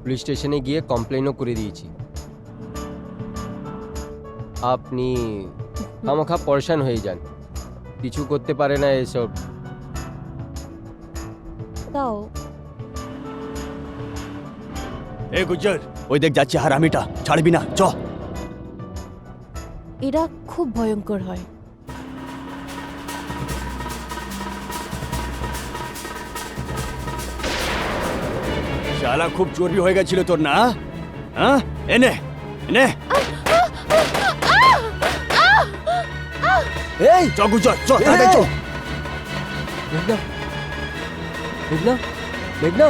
Police স্টেশনে গিয়ে কমপ্লেনও করে দিয়েছি। আপনি খামোখা পরেশান হয়ে যান, কিছু করতে পারে না এসব। তাও এ গুজ্জর, ওই দেখ যাচ্ছে হারামিটা, ছাড়বি না, চ। এরা খুব ভয়ঙ্কর হয়। শালা খুব চর্বি হয়ে গেছিল তোর না? হ্যাঁ, এনে এনে এই চ গুজ্জর, চ তাড়াতাড়ি চ। মেঘনা, মেঘনা, মেঘনা।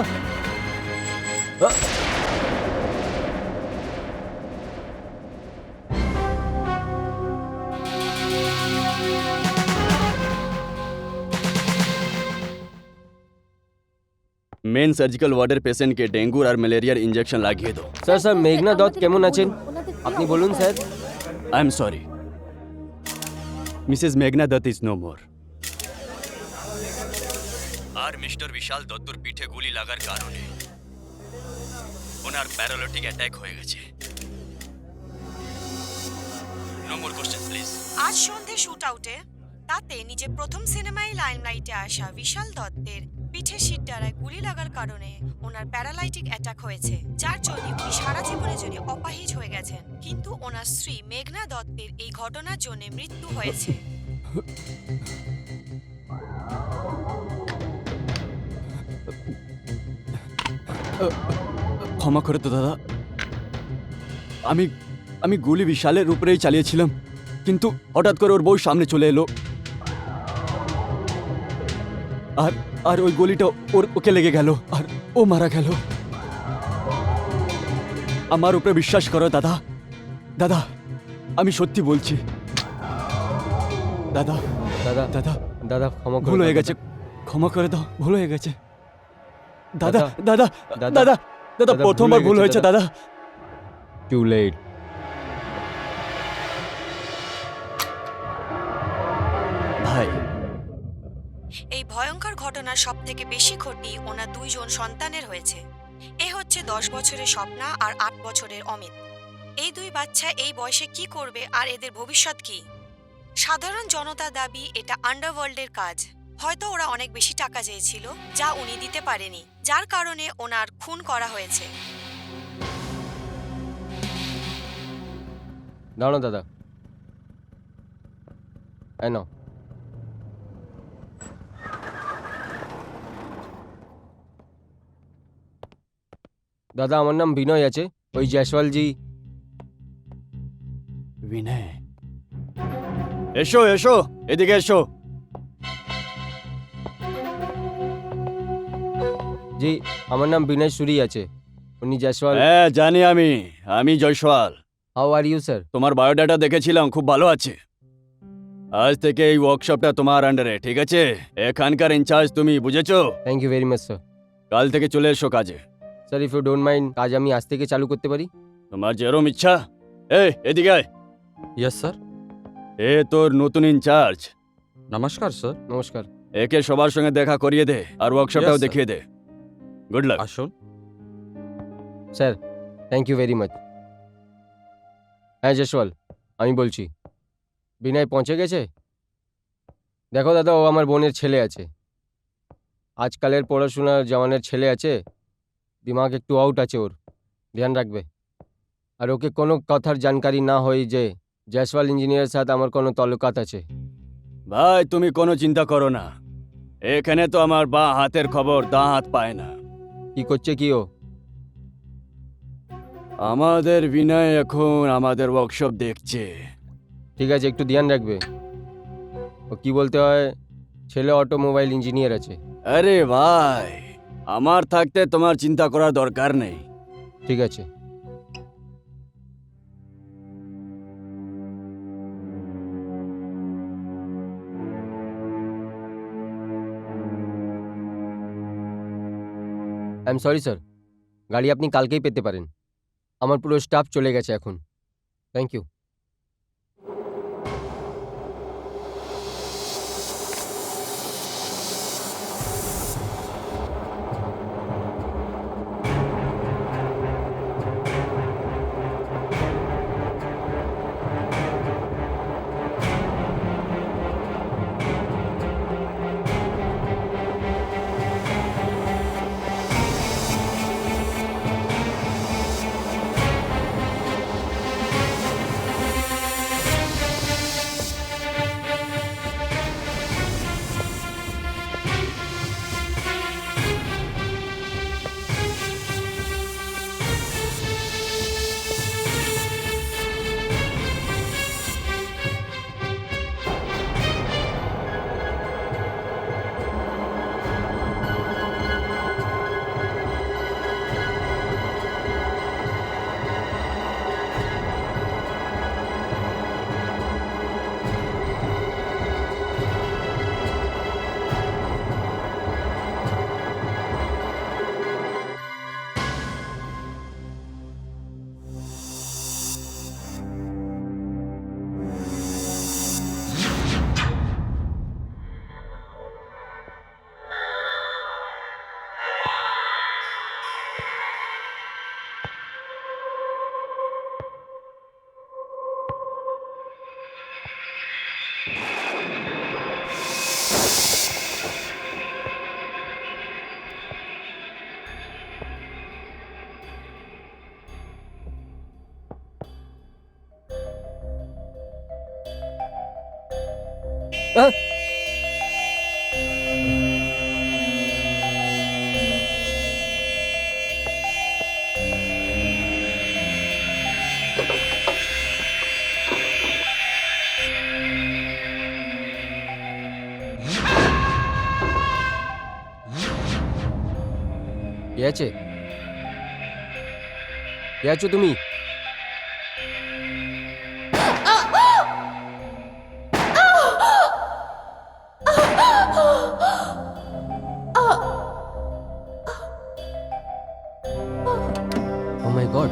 মেন সার্জিক্যাল ওয়ার্ডের পেশেন্টকে ডেঙ্গুর আর ম্যালেরিয়ার ইঞ্জেকশন লাগিয়ে দাও। স্যার স্যার মেঘনা দত্ত কেমন আছেন আপনি বলুন sir. I am sorry, Mrs মেঘনা দত্ত ইজ নো মোর। আর মিস্টার বিশাল দত্তর পিঠে গুলি লাগার কারণে ওনার প্যারালাইটিক অ্যাটাক হয়ে গেছে। No more question please. আজ সন্ধে শুট আউটে তাতে নিজের প্রথম সিনেমায় লাইমলাইটে আসা বিশাল দত্তের পিঠে শিরদাঁড়ায় গুলি লাগার কারণে ওনার প্যারালাইটিক অ্যাটাক হয়েছে, যার জন্য উনি সারা জীবনের জন্য অপাহিজ হয়ে গেছেন। কিন্তু ওনার স্ত্রী মেঘনা দত্তের এই ঘটনার জন্য মৃত্যু হয়েছে। ক্ষমা করে তো দাদা, আমি আমি গুলি বিশালের উপরেই চালিয়েছিলাম, কিন্তু হঠাৎ করে ওর বউ সামনে চলে এলো, আর আর ওই গুলিটা ওকে লেগে গেল আর ও মারা গেল। আমার উপরে বিশ্বাস করো দাদা, দাদা আমি সত্যি বলছি দাদা। দাদা দাদা দাদা ক্ষমা ভুল করে হয়ে দাও, গেছে, ক্ষমা করে দাও, ভুল হয়ে গেছে দাদা। দাদা, দাদা দাদা, দাদা দাদা দাদা, প্রথমবার ভুল ভুল হয়ে হয়েছে গেছে, দাদা। Too late. ভাই এই ভয়ঙ্কর ঘটনার সব থেকে বেশি ক্ষতি ওনার দুইজন সন্তানের হয়েছে। এ হচ্ছে 10 বছরের স্বপ্না আর 8 বছরের অমিত। এই দুই বাচ্চা এই বয়সে কি করবে আর এদের ভবিষ্যৎ কি? সাধারণ জনতার দাবি এটা আন্ডারওয়ার্ল্ডের কাজ। হয়তো ওরা অনেক বেশি টাকা চেয়েছিল যা উনি দিতে পারেনি, যার কারণে ওনার খুন করা হয়েছে। দাঁড়াও দাদা, এই নাও। দাদা আমার নাম বিনয় আছে, ওই জয়সওয়ালজি। বিনয়, এসো এসো, এদিকে এসো। জি আমার নাম বিনয় সুরি আছে, উনি জয়সওয়াল। হ্যাঁ জানি, আমি Jaiswal. How are you sir? তোমার বায়োডাটা দেখেছিলাম, খুব ভালো আছে। আজ থেকে এই ওয়ার্কশপটা তোমার আন্ডারে, ঠিক আছে? এখানকার ইনচার্জ তুমি, বুঝেছো? Thank you very much sir. কাল থেকে চলে এসো কাজে। Sir if you don't mind, কাজ আমি আজ থেকে চালু করতে পারি? তোমার যেরম ইচ্ছা। এদিকে আয়। Yes sir. এ তোর নতুন ইনচার্জ। नमस्कार सर। নমস্কার। একে সবার সঙ্গে দেখা করিয়ে দে আর ওয়ার্কশপটাও Yes, sir. দেখিয়ে দে। Good luck. আসুন। Sir thank you very much. হ্যাঁ জয়সওয়াল, আমি বলছি। বিনয় পৌঁছে গেছে? দেখো দাদা, ও আমার বোনের ছেলে আছে, আজকালের পড়াশোনার জওয়ানের ছেলে আছে, দিমাগ একটু আউট আছে ওর, ধ্যান রাখবে। আর ওকে কোনো কথার জানকারি না হয় যে জয়সওয়াল ইঞ্জিনিয়ারের সাথে আমার কোনো তালুকাত আছে। ভাই তুমি কোনো চিন্তা করো না, এখানে তো আমার বাঁ হাতের খবর দাঁ হাত পায় না। কি করছে কি ও? আমাদের বিনয় এখন আমাদের ওয়ার্কশপ দেখছে। ঠিক আছে, একটু ধ্যান রাখবে। ও কি বলতে হয়, ছেলে অটোমোবাইল ইঞ্জিনিয়ার আছে। আরে ভাই, আমার থাকতে তোমার চিন্তা করার দরকার নেই। ঠিক আছে। আই এম সরি স্যার, গাড়ি আপনি কালকেই পেতে পারেন। আমার পুরো স্টাফ চলে গেছে এখন। Thank you. আহ! কে আছে? কে আছো তুমি? Oh my God.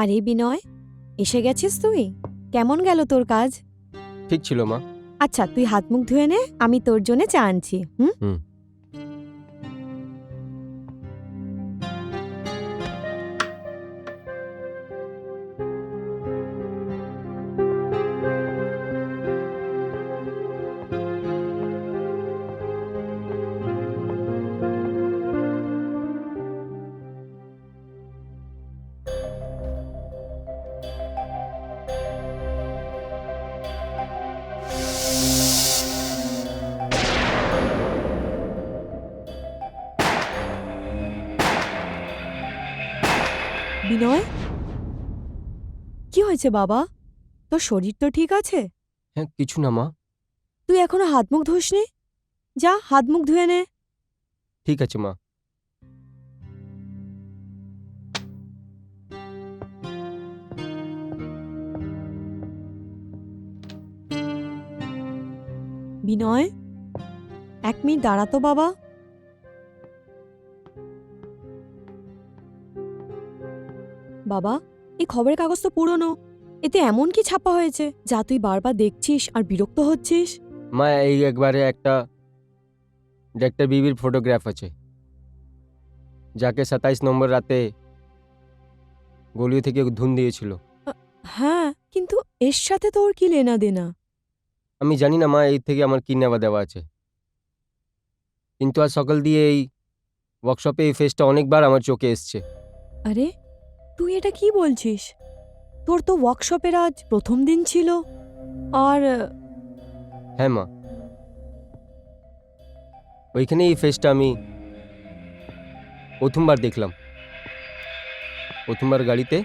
আরে বিনয়, এসে গেছিস তুই? কেমন গেল তোর কাজ? ঠিক ছিল মা। আচ্ছা, তুই হাত মুখ ধুয়ে নে, আমি তোর জন্য চা আনছি। হুম? হুম। বিনয়, কি হয়েছে বাবা? তোর শরীর তো ঠিক আছে? হ্যাঁ, কিছু না মা। তুই এখনো হাত মুখ ধুসনি? যা, হাত মুখ ধুয়ে নে। ঠিক আছে মা। বিনয়, 1 মিনিট দাঁড়াতো বাবা। বাবা, এই খবরের কাগজ তো পুরনো। এতে এমন কি ছাপা হয়েছে যা তুই বারবার দেখছিস আর বিরক্ত হচ্ছিস? মা, এই একবারে একটা ডাক্তার বিবির ফটোগ্রাফ আছে, যাকে 27 নম্বর রাতে গলিও থেকে ধুন দিয়েছিল। হ্যাঁ, কিন্তু এর সাথে তোর কি লেনা দেনা? আমি জানি না মা, এই থেকে আমার কি নেওয়া দেওয়া আছে, কিন্তু আজ সকাল দিয়ে এই ওয়ার্কশপে এই ফেসটা অনেকবার আমার চোখে এসছে। আরে, তুই এটা কি বলছিস? তোর তো ওয়ার্কশপের আজ প্রথম দিন ছিল। আর হ্যাঁ মা, ওইখানে এই ফেসটা আমি প্রথমবার দেখলাম। প্রথমবার গাড়িতে,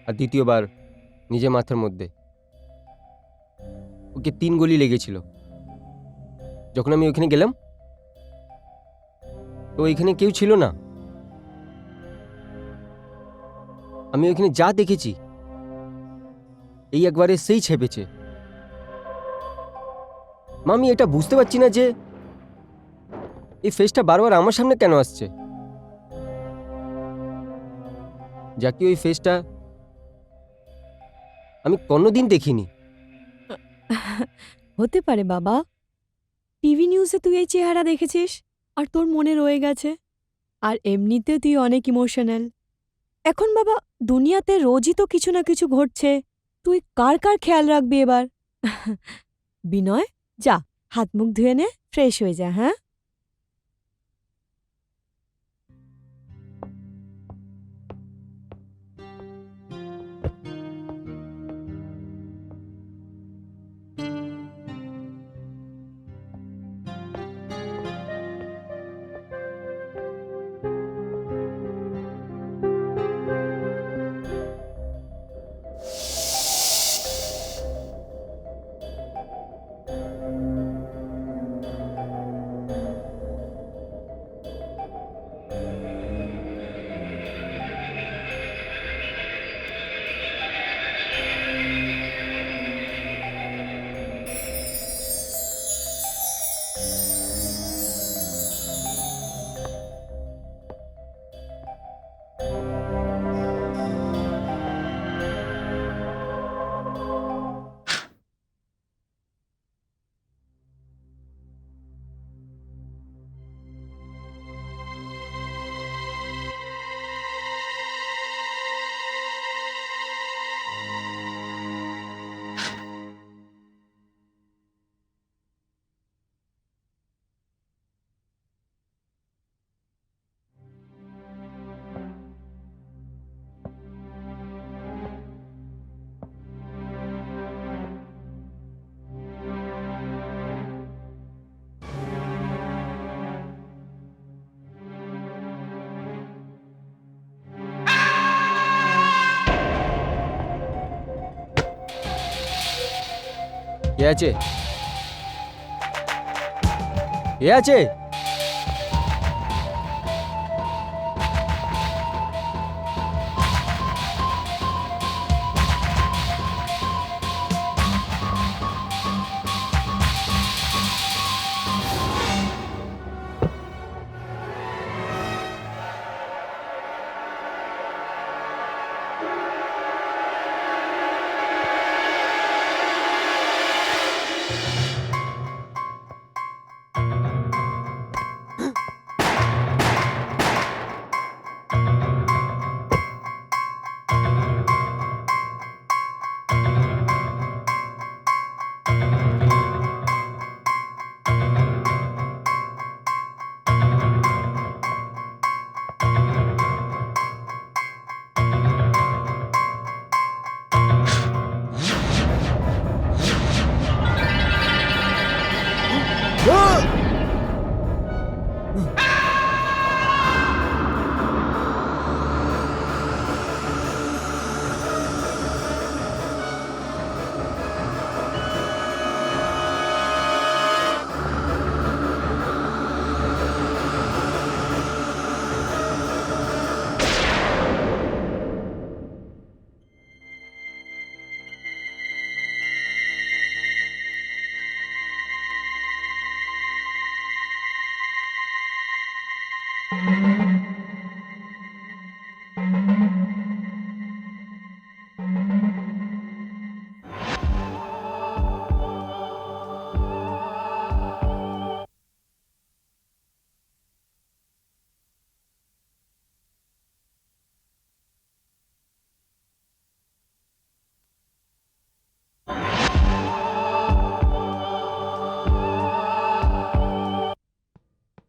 আর দ্বিতীয়বার নিজের মাথার মধ্যে। ওকে 3 গুলি লেগেছিল। যখন আমি ওইখানে গেলাম তো ওইখানে কেউ ছিল না। আমি ওইখানে যা দেখেছি এই একবারে সেই ছেপেছে। মা, আমি এটা বুঝতে পারছি না যে এই ফেসটা বারবার আমার সামনে কেন আসছে। যাকে ওই ফেসটা আমি কোনোদিন দেখিনি। হতে পারে বাবা, টিভি নিউজে তুই এই চেহারা দেখেছিস আর তোর মনে রয়ে গেছে। আর এমনিতে তুই অনেক ইমোশনাল। এখন বাবা, দুনিয়াতে রোজই তো কিছু না কিছু ঘটছে। তুই কার কার খেয়াল রাখবি এবার? বিনয়, যা, হাত মুখ ধুয়ে নে, ফ্রেশ হয়ে যা। হ্যাঁ? আছে? কে আছে?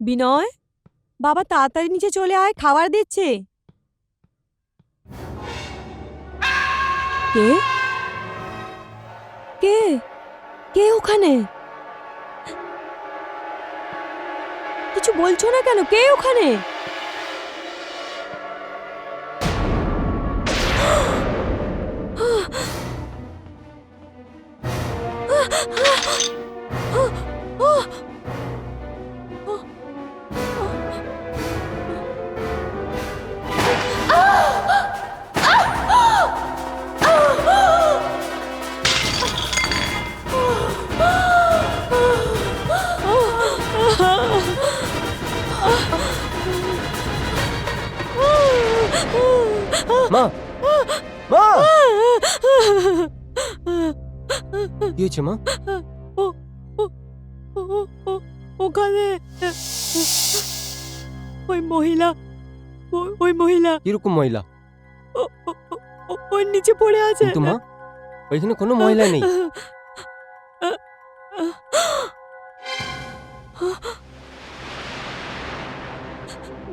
বিনয়, বাবা তাড়াতাড়ি নিচে চলে আয়, খাবার দিচ্ছে। কে কে কে ওখানে? কিছু বলছো না কেন? কে ওখানে? মা, মা, কি হয়েছে মা? ওখানে ওই মহিলা, ওই মহিলা কিরকম মহিলা? ওর নিচে পড়ে আছে। কিন্তু মা, ওইখানে কোনো মহিলা নেই।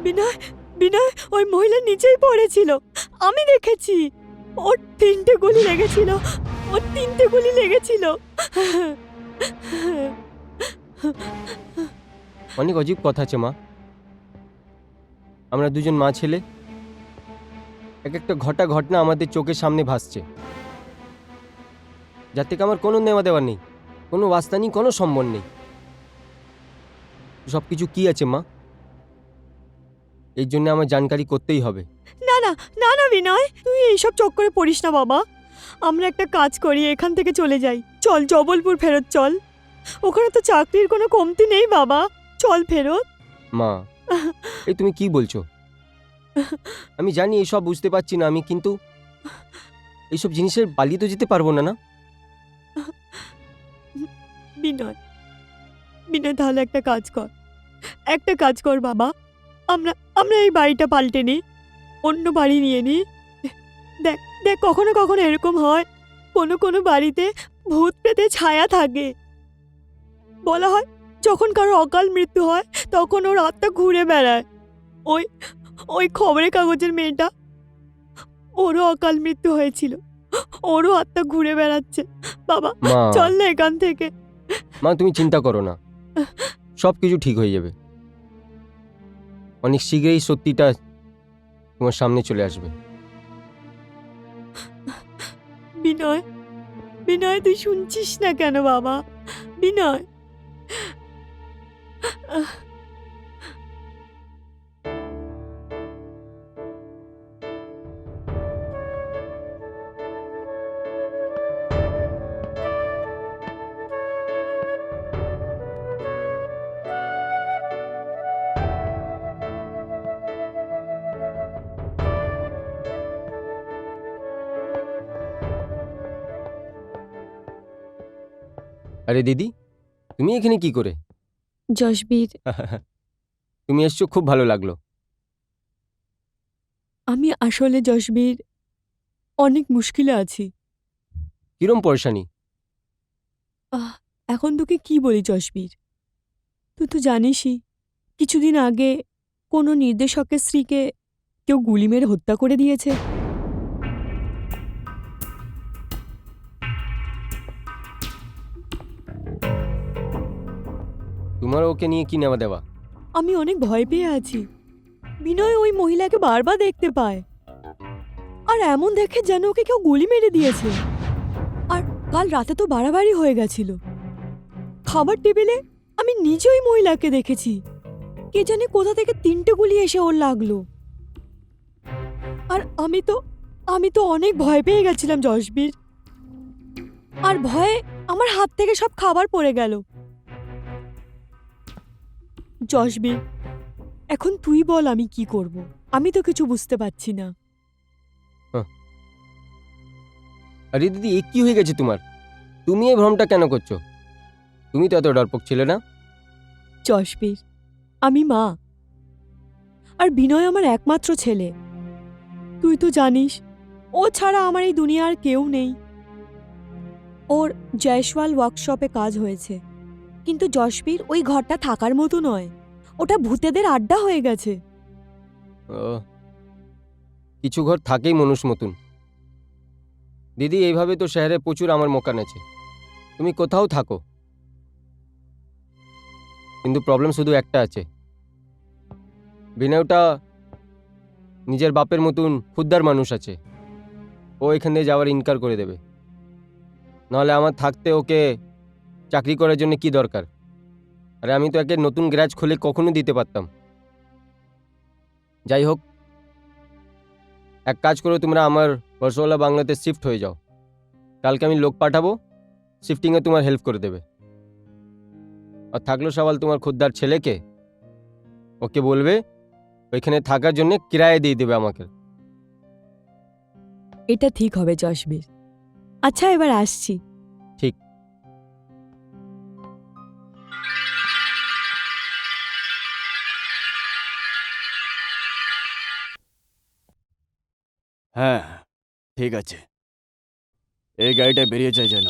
বিনয়, বিনয়, ওই মহিলা নিচেই পড়েছিল, আমি দেখেছি। ওর 3টে গুলি লেগেছিল, ওর 3টে গুলি লেগেছিল। অনেক অজীব কথা আছে মা। আমরা দুজন মা ছেলে, এক একটা ঘটনা আমাদের চোখের সামনে ভাসছে, যার থেকে আমার কোনো নেওয়া দেওয়া নেই, কোনো বাস্তা নেই, কোনো সম্বন্ধ নেই। সব কিছু কি আছে মা? এই জন্য আমার জানকারি করতেই হবে। না না না না বিনয়, তুই এইসব চক্করে পড়িস না বাবা। আমরা একটা কাজ করি, এখান থেকে চলে যাই। চল জবলপুর ফেরত চল, ওখানে তো চাকরির কোনো কমতি নেই বাবা। চল ফেরত। মা, এই তুমি কি বলছো? আমি জানি এইসব বুঝতে পারছি না আমি, কিন্তু এইসব জিনিসের পালিয়ে তো যেতে পারবো না। না বিনয়, বিনয়, তাহলে একটা কাজ কর বাবা। আমরা আমরা এই বাড়িটা পাল্টে নিই, অন্য বাড়ি নিয়ে নিই। দেখ দেখ, কখনো কখনো এরকম হয়, কোনো বাড়িতে ভূত প্রেতে ছায়া থাকে। বলা হয় যখন কারো অকাল মৃত্যু হয় তখন ওর আত্মা ঘুরে বেড়ায়। ওই ওই খবরের কাগজের মেয়েটা, ওরও অকাল মৃত্যু হয়েছিল, ওরও আত্মা ঘুরে বেড়াচ্ছে। বাবা মা, চল না এখান থেকে। মা তুমি চিন্তা করো না, সব কিছু ঠিক হয়ে যাবে। অনেক শীঘ্রই সত্যিটা তোমার সামনে চলে আসবে। বিনয়, বিনয়, তুই শুনছিস না কেন বাবা? বিনয়, আরে দিদি, তুমি এখানে কি করে? যশবীর, তুমি এসছো, খুব ভালো লাগলো। আমি আসলে যশবীর অনেক মুশকিলে আছি। কিরম পরেশানি? আহ, এখন তোকে কি বলি যশবীর? তুই তো জানিসই, কিছুদিন আগে কোনো নির্দেশকের স্ত্রীকে কেউ গুলি মেরে হত্যা করে দিয়েছে। তোমার ওকে নিয়ে কি নেওয়া দেওয়া? আমি অনেক ভয় পেয়ে আছি। বিনয় ওই মহিলাকে বারবার দেখতে পায়, আর এমন দেখে যেন ওকে কেউ গুলি মেরে দিয়েছে। আর কাল রাতে তো বাড়াবাড়ি হয়ে গেছিল। খাবার টেবিলে আমি নিজে ওই মহিলাকে দেখেছি। কে জানে কোথা থেকে 3টে গুলি এসে ওর লাগলো। আর আমি তো অনেক ভয় পেয়ে গেছিলাম যশবীর। আর ভয়ে আমার হাত থেকে সব খাবার পড়ে গেল। যশবীর, এখন তুই বল আমি কি করব? আমি তো কিছু বুঝতে পারছি না। আরে দিদি, এ কি হয়ে গেছে তোমার? তুমি এই ভ্রমটা কেন করছো? তুমি তো এত ডরপোক ছিলে না। যশবীর, আমি মা, আর বিনয় আমার একমাত্র ছেলে। তুই তো জানিস, ও ছাড়া আমার এই দুনিয়ার কেউ নেই। ওর জয়সওয়াল ওয়ার্কশপে কাজ হয়েছে, কিন্তু যশবীর ওই ঘরটা থাকার মতো নয়। ওটা ভূতেদের আড্ডা হয়ে গেছে। কিছু ঘর থাকেই মানুষ মতন। দিদি, এইভাবে তো শহরে প্রচুর আমার মকান আছে। তুমি কোথাও থাকো, কিন্তু প্রবলেম শুধু একটা আছে। বিনয়টা নিজের বাপের মতন খুদ্দার মানুষ আছে। ও এখান দিয়ে যাওয়ার ইনকার করে দেবে। নাহলে আমার থাকতে ওকে চাকরি করার জন্য কি দরকার? আরে আমি তো একে নতুন গ্যারেজ খুলে কখনো দিতে পারতাম। যাই হোক, এক কাজ করো, তোমরা আমার বর্ষওয়ালা বাংলাতে শিফট হয়ে যাও। কালকে আমি লোক পাঠাবো, শিফটিংয়ে তোমার হেল্প করে দেবে। আর থাকলো সওয়াল তোমার খুদ্দার ছেলেকে, ওকে বলবে ওইখানে থাকার জন্য কিরায়া দিয়ে দেবে আমাকে। এটা ঠিক হবে যশবীর। আচ্ছা, এবার আসছি। ঠিক। হ্যাঁ, ঠিক আছে। এই গাড়িটা বেরিয়ে যায় যেন।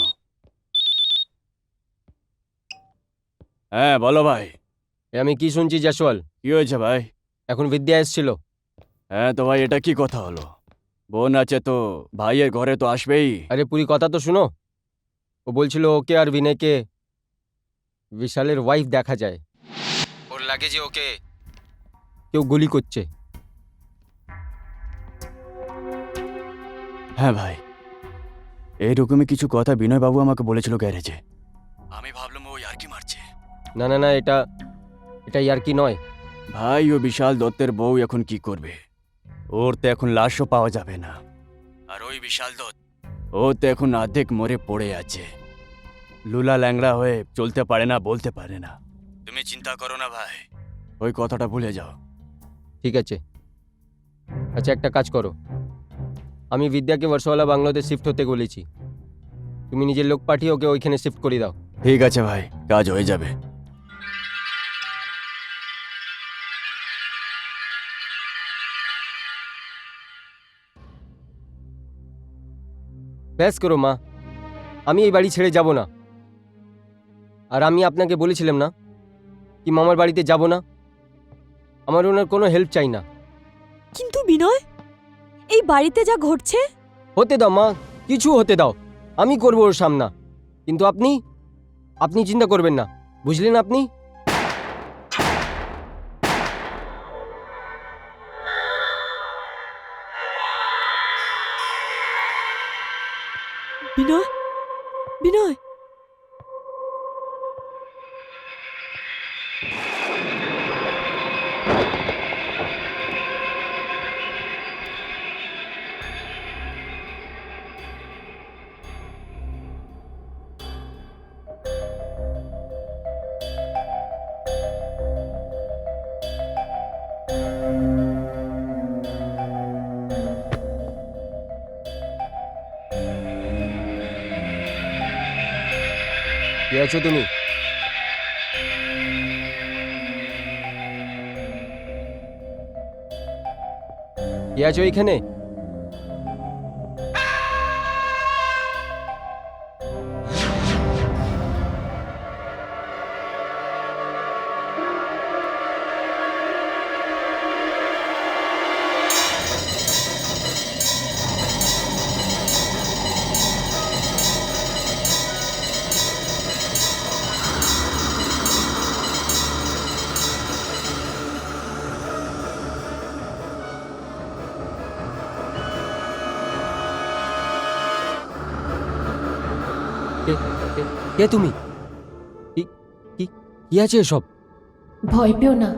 হ্যাঁ, বলো ভাই। আমি কি শুনছি জয়সওয়াল, কি হয়েছে ভাই? এখন বিদ্যা এসেছিল। হ্যাঁ তো ভাই, এটা কি কথা হলো? বোন আছে তো ভাইয়ের ঘরে তো আসবেই। আরে পুরি কথা তো শুনো। ও বলছিল ওকে আর বিনয়কে বিশালের ওয়াইফ দেখা যায়। ওর লাগে যে ওকে কেউ গুলি করছে। হ্যাঁ ভাই, এইরকমই কিছু কথা বিনয়বাবু আমাকে বলেছিল গ্যারেজে। আমি ভাবলাম ও ইয়ার্কি মারছে। না না না, এটা ইয়ার কি নয়। ভাই, ও বিশাল দত্তের বউ এখন কি করবে? ওর তো এখন লাশও পাওয়া যাবে না। আর ওই বিশাল দত্ত, ও তো এখন অর্ধেক মরে পড়ে আছে। লুলা ল্যাংড়া হয়ে চলতে পারে না, বলতে পারে না। তুমি চিন্তা করো না ভাই, ওই কথাটা ভুলে যাও। ঠিক আছে। আচ্ছা, একটা কাজ করো, আমি বিদ্যাকে বর্ষওয়ালা বাংলাতে শিফট হতে বলেছি। তুমি নিজের লোক পাঠিয়ে ওকে ওইখানে শিফট করে দাও। ঠিক আছে ভাই, কাজ হয়ে যাবে। ব্যাস করো মা, আমি এই বাড়ি ছেড়ে যাব না। আর আমি আপনাকে বলেছিলাম না কি মামার বাড়িতে যাব না। আমার ওনার কোনো হেল্প চাই না। কিন্তু বিনয়, এই বাড়িতে যা ঘটছে। হতে দাও মা, কিছু হতে দাও, আমি করবো ওর সামনা। কিন্তু আপনি চিন্তা করবেন না, বুঝলেন আপনি? বিনয়, কে আছো তুমি? কে আছো এইখানে? কে তুমি? কি কি কি আছে এসব? ভয় পেও না,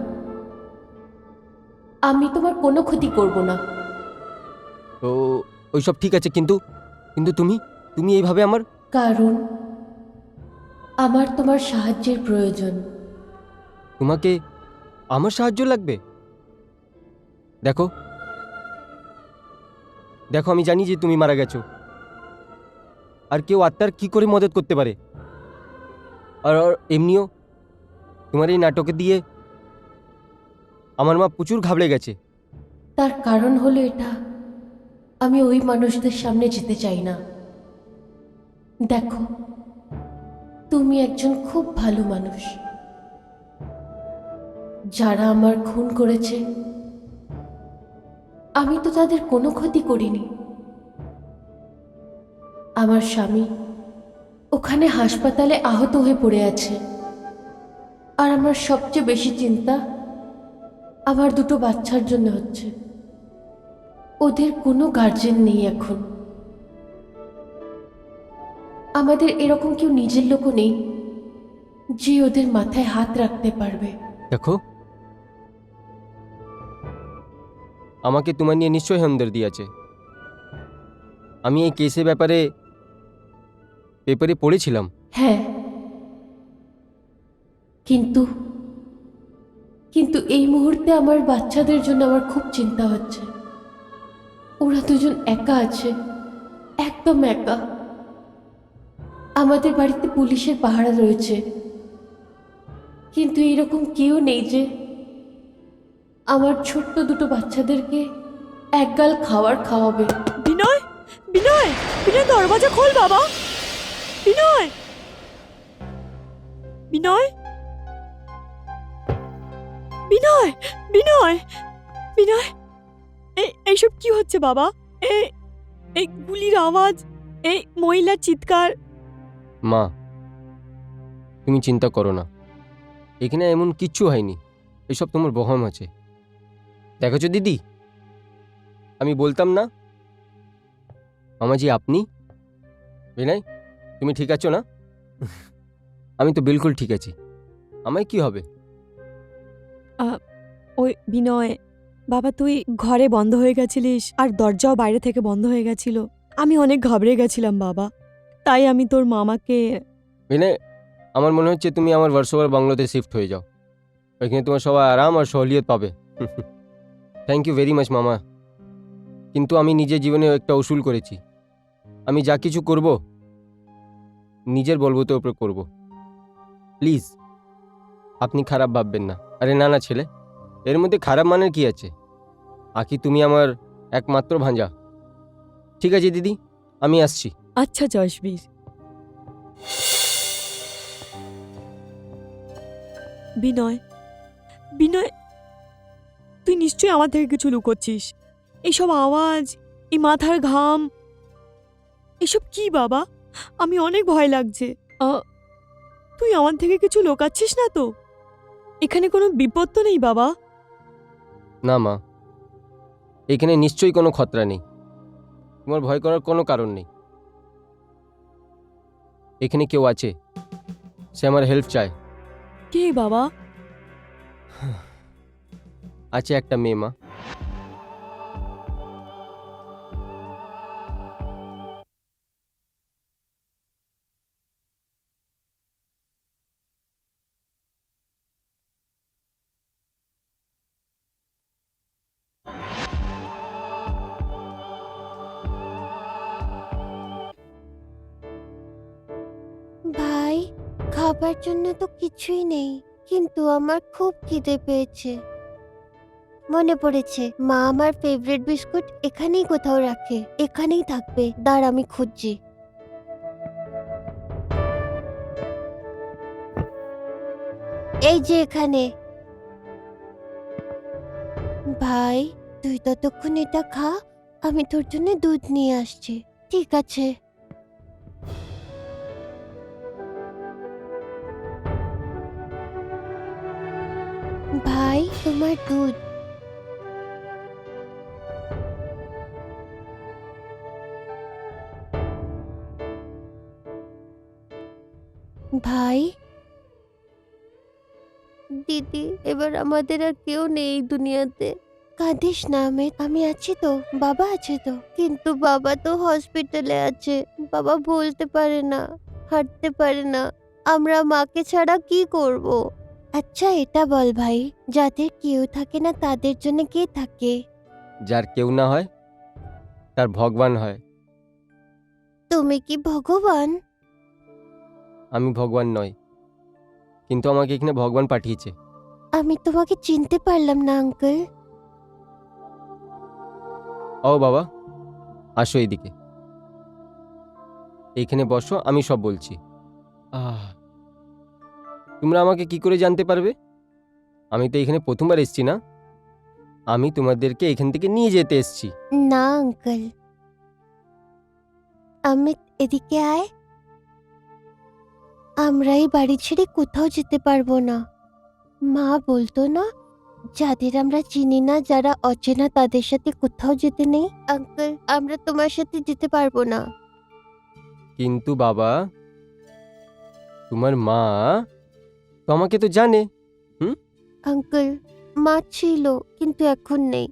আমি তোমার কোনো ক্ষতি করব না। তো ওইসব ঠিক আছে, কিন্তু কিন্তু তুমি তুমি এইভাবে আমার... কারণ আমার তোমার সাহায্যের প্রয়োজন। তোমাকে আমার সাহায্য লাগবে? দেখো দেখো, আমি জানি যে তুমি মারা গেছো, আর কেউ আত্মার কি করে মদত করতে পারে? আর এমনিও তোমার এই নাটকে দিয়ে আমার মা প্রচুর ঘাবড়ে গেছে। তার কারণ হলো এটা, আমি ওই মানুষদের সামনে যেতে চাই না। দেখো, তুমি একজন খুব ভালো মানুষ। যারা আমার খুন করেছে, আমি তো তাদের কোনো ক্ষতি করিনি। আমার স্বামী ওখানে হাসপাতালে আহত হয়ে পড়ে আছে, আর আমার সবচেয়ে বেশি চিন্তা আমার দুটো বাচ্চার জন্য হচ্ছে। ওদের কোনো গার্জেন নেই এখন। আমাদের এরকম কেউ নিজের লোকও নেই যে ওদের মাথায় হাত রাখতে পারবে। দেখো, আমাকে তোমার নিয়ে নিশ্চয়ই হামদর্দি আছে। আমি এই কেসের ব্যাপারে পেপারে পড়েছিলাম। হ্যাঁ, কিন্তু কিন্তু এই মুহূর্তে আমার বাচ্চাদের জন্য আমার খুব চিন্তা হচ্ছে। ওরা দুজন একা আছে, একদম একা। আমাদের বাড়িতে পুলিশের পাহারা রয়েছে, কিন্তু এরকম কেউ নেই যে আমার ছোট্ট দুটো বাচ্চাদেরকে একগাল খাবার খাওয়াবে। বিনয়, বিনয়, বিনয়, দরজা খোল বাবা। বিনয়, বিনয়, বিনয়, বিনয়, বিনয়, এইসব কি হচ্ছে বাবা? এই গুলির আওয়াজ, এই মহিলার চিৎকার। মা, তুমি চিন্তা করো না, এখানে এমন কিচ্ছু হয়নি। এসব তোমার বহম আছে। দেখেছো দিদি, আমি বলতাম না মামাজি আপনি? বিনয়, তুমি ঠিক আছো না? আমি তো বিলকুল ঠিক আছি। আমায় কি হবে? ওই বিনয় বাবা, তুই ঘরে বন্ধ হয়ে গেছিলিস, আর দরজাও বাইরে থেকে বন্ধ হয়ে গেছিল। আমি অনেক ঘাবড়ে গেছিলাম বাবা, তাই আমি তোর মামাকে... বিনয়, আমার মনে হচ্ছে তুমি আমার ভার্সোভার বাংলোতে শিফট হয়ে যাও। ওইখানে তোমার সবাই আরাম আর সহলিয়ত পাবে। থ্যাংক ইউ ভেরি মাচ মামা। কিন্তু আমি নিজের জীবনে একটা উসুল করেছি, আমি যা কিছু করব নিজের বলবতের উপর করব। প্লিজ আপনি খারাপ ভাববেন না। আরে না না ছেলে, এর মধ্যে খারাপ মানের কি আছে? আকি তুমি আমার একমাত্র ভাঞ্জা। ঠিক আছে দিদি, আমি আসছি। আচ্ছা জশবীর। বিনয়, বিনয়, তুই নিশ্চয়ই আমার থেকে কিছু লুকোচ্ছিস। এইসব আওয়াজ, এই মাথার ঘাম, এসব কি বাবা? আমি অনেক ভয় লাগছে। তুই আমার থেকে কিছু লুকাচ্ছিস না তো? এখানে কোনো বিপদ তো নেই বাবা? না মা, এখানে নিশ্চয়ই কোনো খতরা নেই। তোমার ভয় করার কোনো কারণ নেই। এখানে কেউ আছে, সে আমার হেল্প চায়। কে বাবা? আছে একটা মেয়ে মা। ভাই, খাবার জন্য তো কিছুই নেই, কিন্তু আমার খুব খিদে পেয়েছে। মনে পড়েছে, মা আমার ফেভারিট বিস্কুট এখানেই কোথাও রাখে। এখানেই থাকবে, দাঁড় আমি খুঁজছি। এই যে এখানে। ভাই, তুই ততক্ষণ এটা খা, আমি তোর জন্য দুধ নিয়ে আসছি। ঠিক আছে। ভাই, তোমার দুধ। ভাই, দিদি, এবার আমাদের আর কেউ নেই এই দুনিয়াতে। কাঁদিস না আমির, আমি আছি তো, বাবা আছে তো। কিন্তু বাবা তো হসপিটালে আছে, বাবা বলতে পারে না, হাঁটতে পারে না। আমরা মাকে ছাড়া কি করব? আচ্ছা এটা বল ভাই, যাদের কেউ থাকে না তাদের জন্য কে থাকে? যার কেউ না হয় তার ভগবান হয়। তুমি কি ভগবান? আমি ভগবান নই, কিন্তু আমাকে এখানে ভগবান পাঠিয়েছে। আমি তোমাকে চিনতে পারলাম না আঙ্কেল। ও বাবা, আসো এইদিকে, এইখানে বসো, আমি সব বলছি। তোমরা আমাকে কি করে জানতে পারবে? আমি তো এখানে প্রথমবার এসেছি না, আমি তোমাদেরকে এখান থেকে নিয়ে যেতে এসেছি। না আঙ্কেল, অমিত এদিকে আয়। আমরা এই বাড়ি ছেড়ে কোথাও যেতে পারবো না। মা বলতো না, যাদের আমরা চিনি না, যারা অচেনা, তাদের সাথে কোথাও যেতে নেই। আঙ্কেল, আমরা তোমার সাথে যেতে পারবো না। কিন্তু বাবা, তোমার মা তো আমাকে তো জানে। আঙ্কেল, মা ছিল, কিন্তু এখন নেই।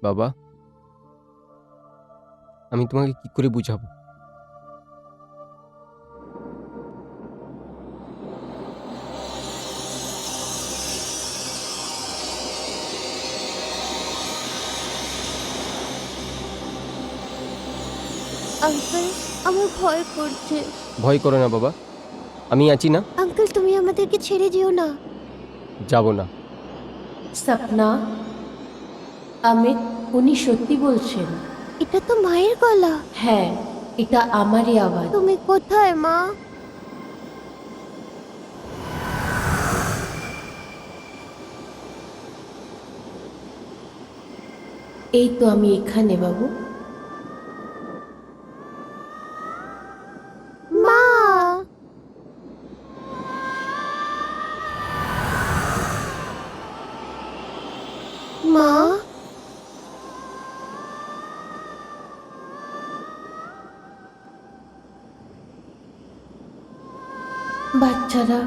বাবা, আমি তোমাকে কি করে বুঝাবো? আঙ্কেল, আমার ভয় করছে। ভয় করো না বাবা, আমি আছি না, আঙ্কেল, তুমি আমাদেরকে ছেড়ে যেও না। যাব না। সপনা, অমিত, উনি সত্যি বলছেন। এটা তো মায়ের গলা। হ্যাঁ, এটা আমারই আওয়াজ। তুমি কোথায় মা? এই তো আমি এখানে বাবু। মা, মা, বাচ্চারা,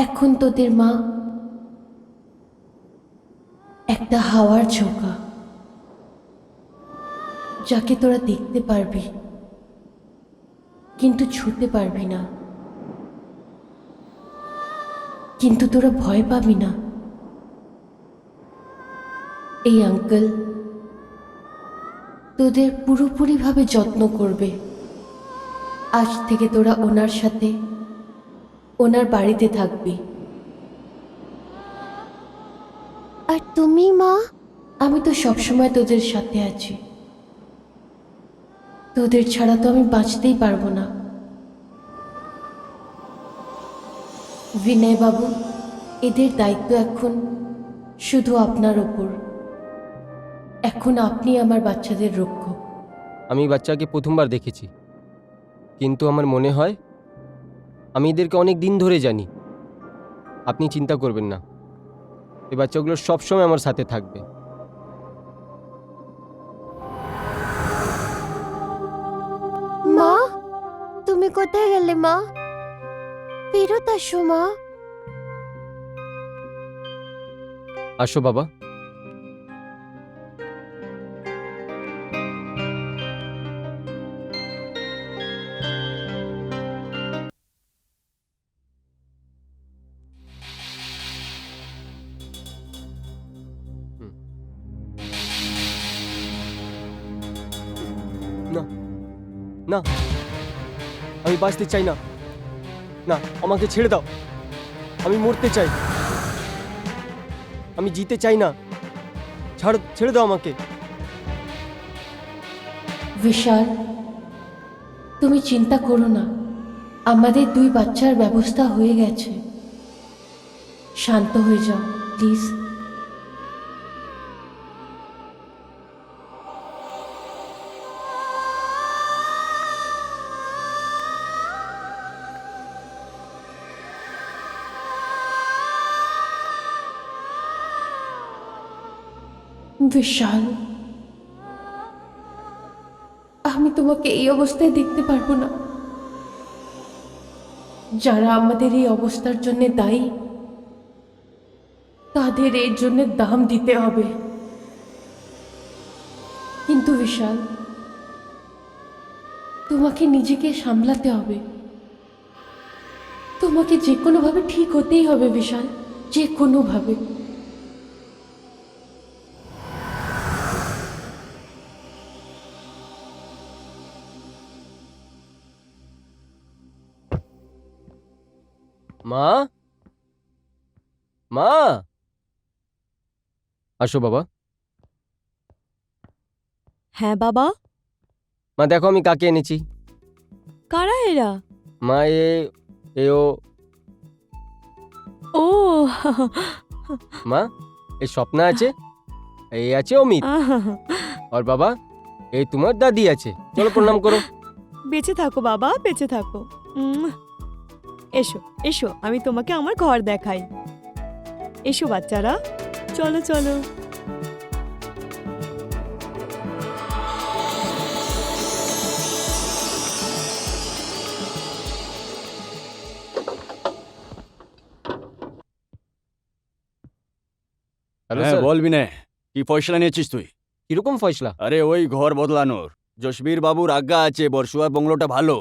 এখন তোদের মা একটা হাওয়ার ঝোঁকা, যাকে তোরা দেখতে পারবি কিন্তু ছুঁতে পারবি না, কিন্তু তোরা ভয় পাবি না। এই আঙ্কেল তোদের পুরোপুরিভাবে যত্ন করবে। আজ থেকে তোরা ওনার সাথে ওনার বাড়িতে থাকবি। আর তুমি মা? আমি তো সবসময় তোদের সাথে আছি, তোদের ছাড়া তো আমি বাঁচতেই পারবো না। বিনয় বাবু, এদের দায়িত্ব এখন শুধু আপনার ওপর। এখন আপনি আমার বাচ্চাদের রক্ষক। আমি বাচ্চাকে প্রথমবার দেখেছি, কিন্তু আমার মনে হয় আমি এদেরকে অনেক দিন ধরে জানি। আপনি চিন্তা করবেন না, এই বাচ্চাগুলো সবসময় আমার সাথে থাকবে। মা, তুমি কোথায় গেলে মা? ফেরত আসো মা। আসো বাবা। না, না, আমি বাঁচতে চাই না। না, আমাকে ছেড়ে দাও। আমি মরতে চাই। আমি জিতে চাই না। ছেড়ে দাও আমাকে। বিশাল, তুমি চিন্তা করো না, আমাদের 2 বাচ্চার ব্যবস্থা হয়ে গেছে। শান্ত হয়ে যাও প্লিজ। বিশাল, আমি তোমাকে এই অবস্থায় দেখতে পারবো না। যারা আমাদের এই অবস্থার জন্য দায়ী, তাদের এর জন্য দাম দিতে হবে। কিন্তু বিশাল, তোমাকে নিজেকে সামলাতে হবে। তোমাকে যে কোনোভাবে ঠিক হতেই হবে বিশাল, যে কোনোভাবে। মা, মা, আসো বাবা। হ্যাঁ বাবা, মা দেখো আমি কাকে এনেছি। কারা এরা? মা ও ও মা, এই স্বপ্না আছে, এই আছে অমিত, আর বাবা এই তোমার দাদি আছে। চলো প্রণাম করো। বেঁচে থাকো বাবা, বেঁচে থাকো। এসো এসো, আমি তোমাকে আমার ঘর দেখাই। এসো বাচ্চারা, চলো চলো। হ্যালো হ্যাঁ স্যার। বল বিনয়, কি ফয়সলা নিয়েছিস তুই? কিরকম ফয়সলা? আরে ওই ঘর বদলানোর জসবীর বাবুর আজ্ঞা আছে, বর্ষুয়ার বংলোটা ভালো।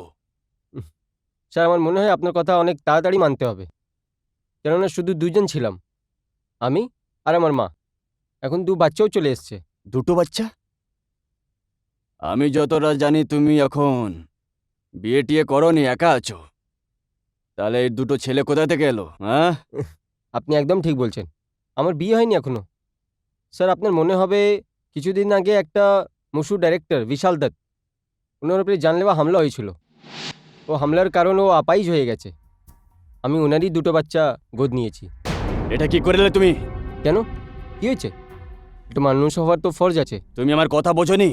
স্যার আমার মনে হয় আপনার কথা অনেক তাড়াতাড়ি মানতে হবে, কেননা শুধু 2 জন ছিলাম, আমি আর আমার মা। এখন 2 বাচ্চাও চলে এসছে। 2 বাচ্চা? আমি যতটা জানি তুমি এখন বিয়ে টিয়ে করনি, একা আছো। তাহলে এই 2 ছেলে কোথা থেকে এলো? হ্যাঁ, আপনি একদম ঠিক বলছেন, আমার বিয়ে হয়নি এখনো। স্যার আপনার মনে হবে কিছুদিন আগে একটা মশুর ডাইরেক্টর বিশাল দত্ত, ওনার উপরে জানলেওয়া হামলা হয়েছিল। ও হামলার কারণ ও আপাইজ হয়ে গেছে। আমি ওনারই 2 বাচ্চা গোদ নিয়েছি। এটা কি করলে তুমি? কেন, কি হয়েছে? একটু মানুষ হওয়ার তো ফরজ আছে। তুমি আমার কথা বোঝোনি?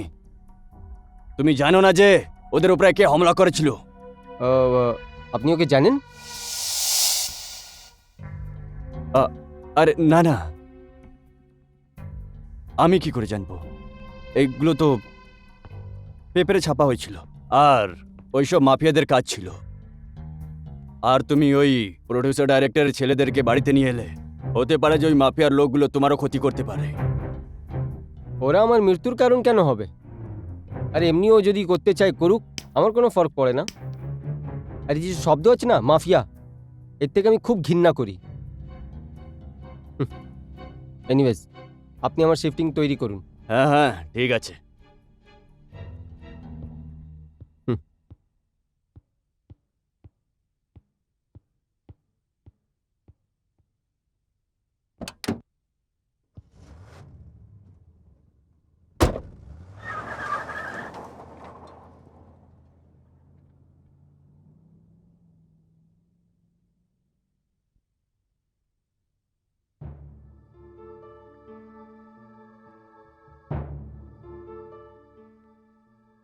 তুমি জানো না যে ওদের উপরে কে হামলা করেছিল? আপনি ওকে জানেন? আরে না না, আমি কি করে জানবো? এইগুলো তো পেপারে ছাপা হয়েছিল, আর ওইসব মাফিয়াদের কাজ ছিল। আর তুমি ওই প্রোডিউসার ডাইরেক্টরের ছেলেদেরকে বাড়িতে নিয়ে এলে, হতে পারে যে ওই মাফিয়ার লোকগুলো তোমারও ক্ষতি করতে পারে। ওরা আমার মৃত্যুর কারণ কেন হবে? আর এমনিও যদি করতে চায় করুক, আমার কোনো ফরক পড়ে না। আর এই যে শব্দ আছে না মাফিয়া, এর থেকে আমি খুব ঘৃণা করি। এনিওয়েজ, আপনি আমার শিফটিং তৈরি করুন। হ্যাঁ হ্যাঁ ঠিক আছে।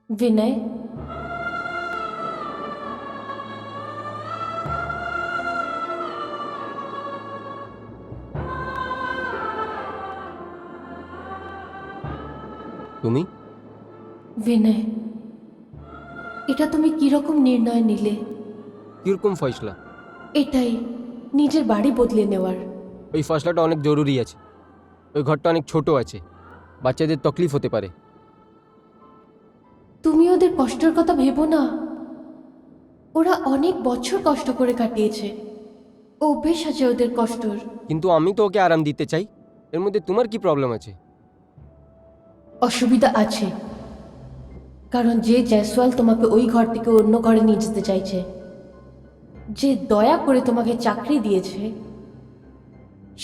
বিনয়, তুমি বিনয়, এটা তুমি কিরকম নির্ণয় নিলে? কিরকম ফয়সলা? এটাই নিজের বাড়ি বদলে নেওয়ার। ওই ফয়সলাটা অনেক জরুরি আছে। ওই ঘরটা অনেক ছোট আছে, বাচ্চাদের তকলিফ হতে পারে। তুমি ওদের কষ্টের কথা ভেবো না। ওরা অনেক বছর কষ্ট করে কাটিয়েছে, অভ্যেস আছে ওদের কষ্টর। কিন্তু আমি তো ওকে আরাম দিতে চাই, এর মধ্যে তোমার কি প্রবলেম আছে? অসুবিধা আছে, কারণ যে জয়সওয়াল তোমাকে ওই ঘর থেকে অন্য ঘরে নিয়ে যেতে চাইছে, যে দয়া করে তোমাকে চাকরি দিয়েছে,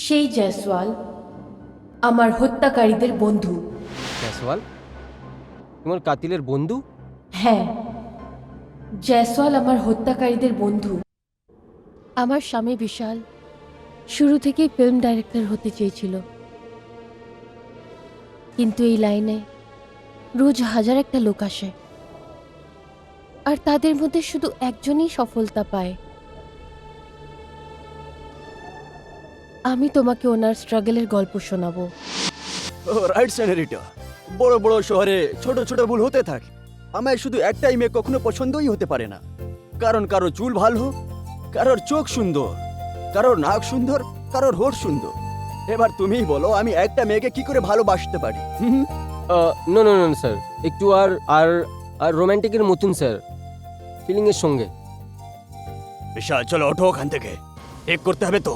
সেই জয়সওয়াল আমার হত্যাকারীদের বন্ধু। জয়সওয়াল তোমার কাতিলের বন্ধু? হ্যাঁ, জয়সওয়াল আমার হত্যাকারীদের বন্ধু। আমার স্বামী বিশাল শুরু থেকেই ফিল্ম ডাইরেক্টর হতে চেয়েছিল, কিন্তু এই লাইনে রোজ হাজার একটা লোক আসে, আর তাদের মধ্যে শুধু একজনই সফলতা পায়। আমি তোমাকে ওনার স্ট্রাগলের গল্প শোনাবো। ও রাইট সেনারিটা, বড় বড় শহরে ছোট ছোট ভুল হতে থাকে। আমায় শুধু একটাই মেয়ে কখনো পছন্দই হতে পারে না, কারণ কারোর চুল ভালো, কারোর চোখ সুন্দর, কারোর নাক সুন্দর, কারোর হোঠ সুন্দর। এবার তুমিই বলো আমি একটা মেয়েকে কি করে ভালোবাসতে পারি? নো নো নো স্যার, একটু আর আর আর রোম্যান্টিকের মতন স্যার, ফিলিংয়ের সঙ্গে। বিশাল চলো ওঠো ওখান থেকে, এক করতে হবে তো।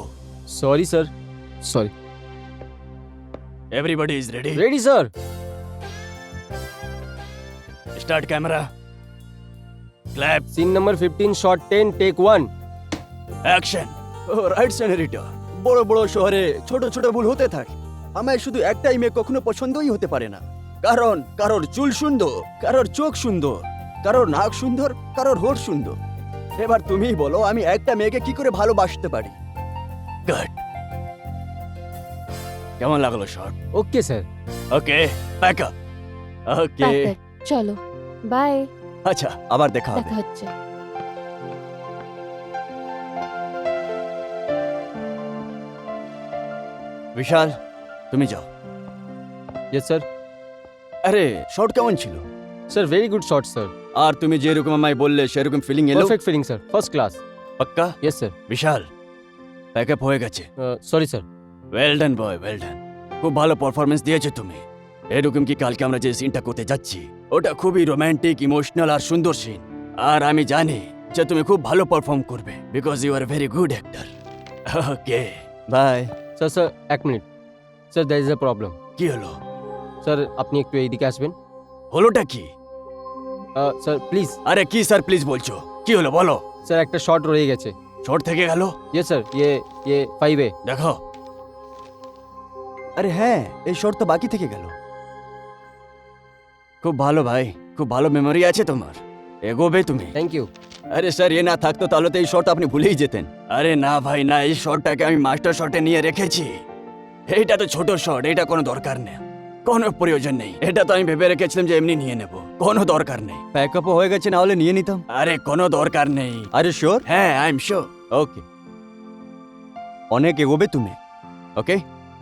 Sorry sir, sorry. Everybody is ready? Ready sir. Start camera, clap, scene number 15 shot 10 take 1। Action. Oh right senorita, বড় বড় শহরে ছোট ছোট ভুল হতে থাকে। আমায় শুধু একটাই মেয়ে কখনো পছন্দই হতে পারে না, কারণ কারোর চুল সুন্দর, কারোর চোখ সুন্দর, কারোর নাক সুন্দর, কারোর হোঠ সুন্দর। এবার তুমিই বলো আমি একটা মেয়েকে কি করে ভালোবাসতে পারি? গুড। কেমন লাগলো shot? Okay sir. Okay, pack up. Okay, Perfect. চলো, বাই, আচ্ছা আবার দেখা হবে। দেখা হচ্ছে। বিশাল তুমি যাও। Yes sir. আরে শট কেমন ছিল? Sir very good shot sir. আর তুমি যেরকম আমায় বললে সেরকম ফিলিং এলো? Perfect feeling sir, first class. পাক্কা? Yes sir. বিশাল প্যাকআপ হয়ে গেছে। Sorry sir. Well done boy, well done. খুব ভালো পারফরমেন্স দিয়েছো তুমি। এরকম কি কালকে আমরা যে সিনটা করতে যাচ্ছি ওটা খুবই রোমান্টিক, ইমোশনাল আর সুন্দর সিন। আর আমি জানি যে তুমি খুব ভালো পারফর্ম করবে, because you are very good actor. Okay bye. Sir sir এক minute sir, there is a problem. কি হলো? স্যার আপনি একটু এইদিকে আসবেন। হলোটা কি? Sir please. আরে কি স্যার প্লিজ বলছো? কি হলো বলো। স্যার একটা শট রয়ে গেছে। শট থেকে গেল? ইয়েস স্যার, ये 5A। দেখো। আরে হ্যাঁ, এই শট তো বাকি থেকে গেল। খুব ভালো ভাই, খুব ভালো মেমোরি আছে তোমার, এগোবে তুমি। Thank you. আরে স্যার এ না থাকতো তাহলে তো এই শট আপনি ভুলেই যেতেন। আরে না ভাই না, এই শটটাকে আমি মাস্টার শটে নিয়ে রেখেছি। এইটা তো ছোট শট, এটা কোনো দরকার নেই, কোনো প্রয়োজন নেই। এটা তো আমি ভেবে রেখেছিলাম যে এমনি নিয়ে নেব, কোনো দরকার নেই। প্যাকআপও হয়ে গেছে, না হলে নিয়ে নিতাম। আরে কোনো দরকার নেই। আরে শিওর? হ্যাঁ আই এম শিওর। ওকে, অনেক এগোবে তুমি। Okay,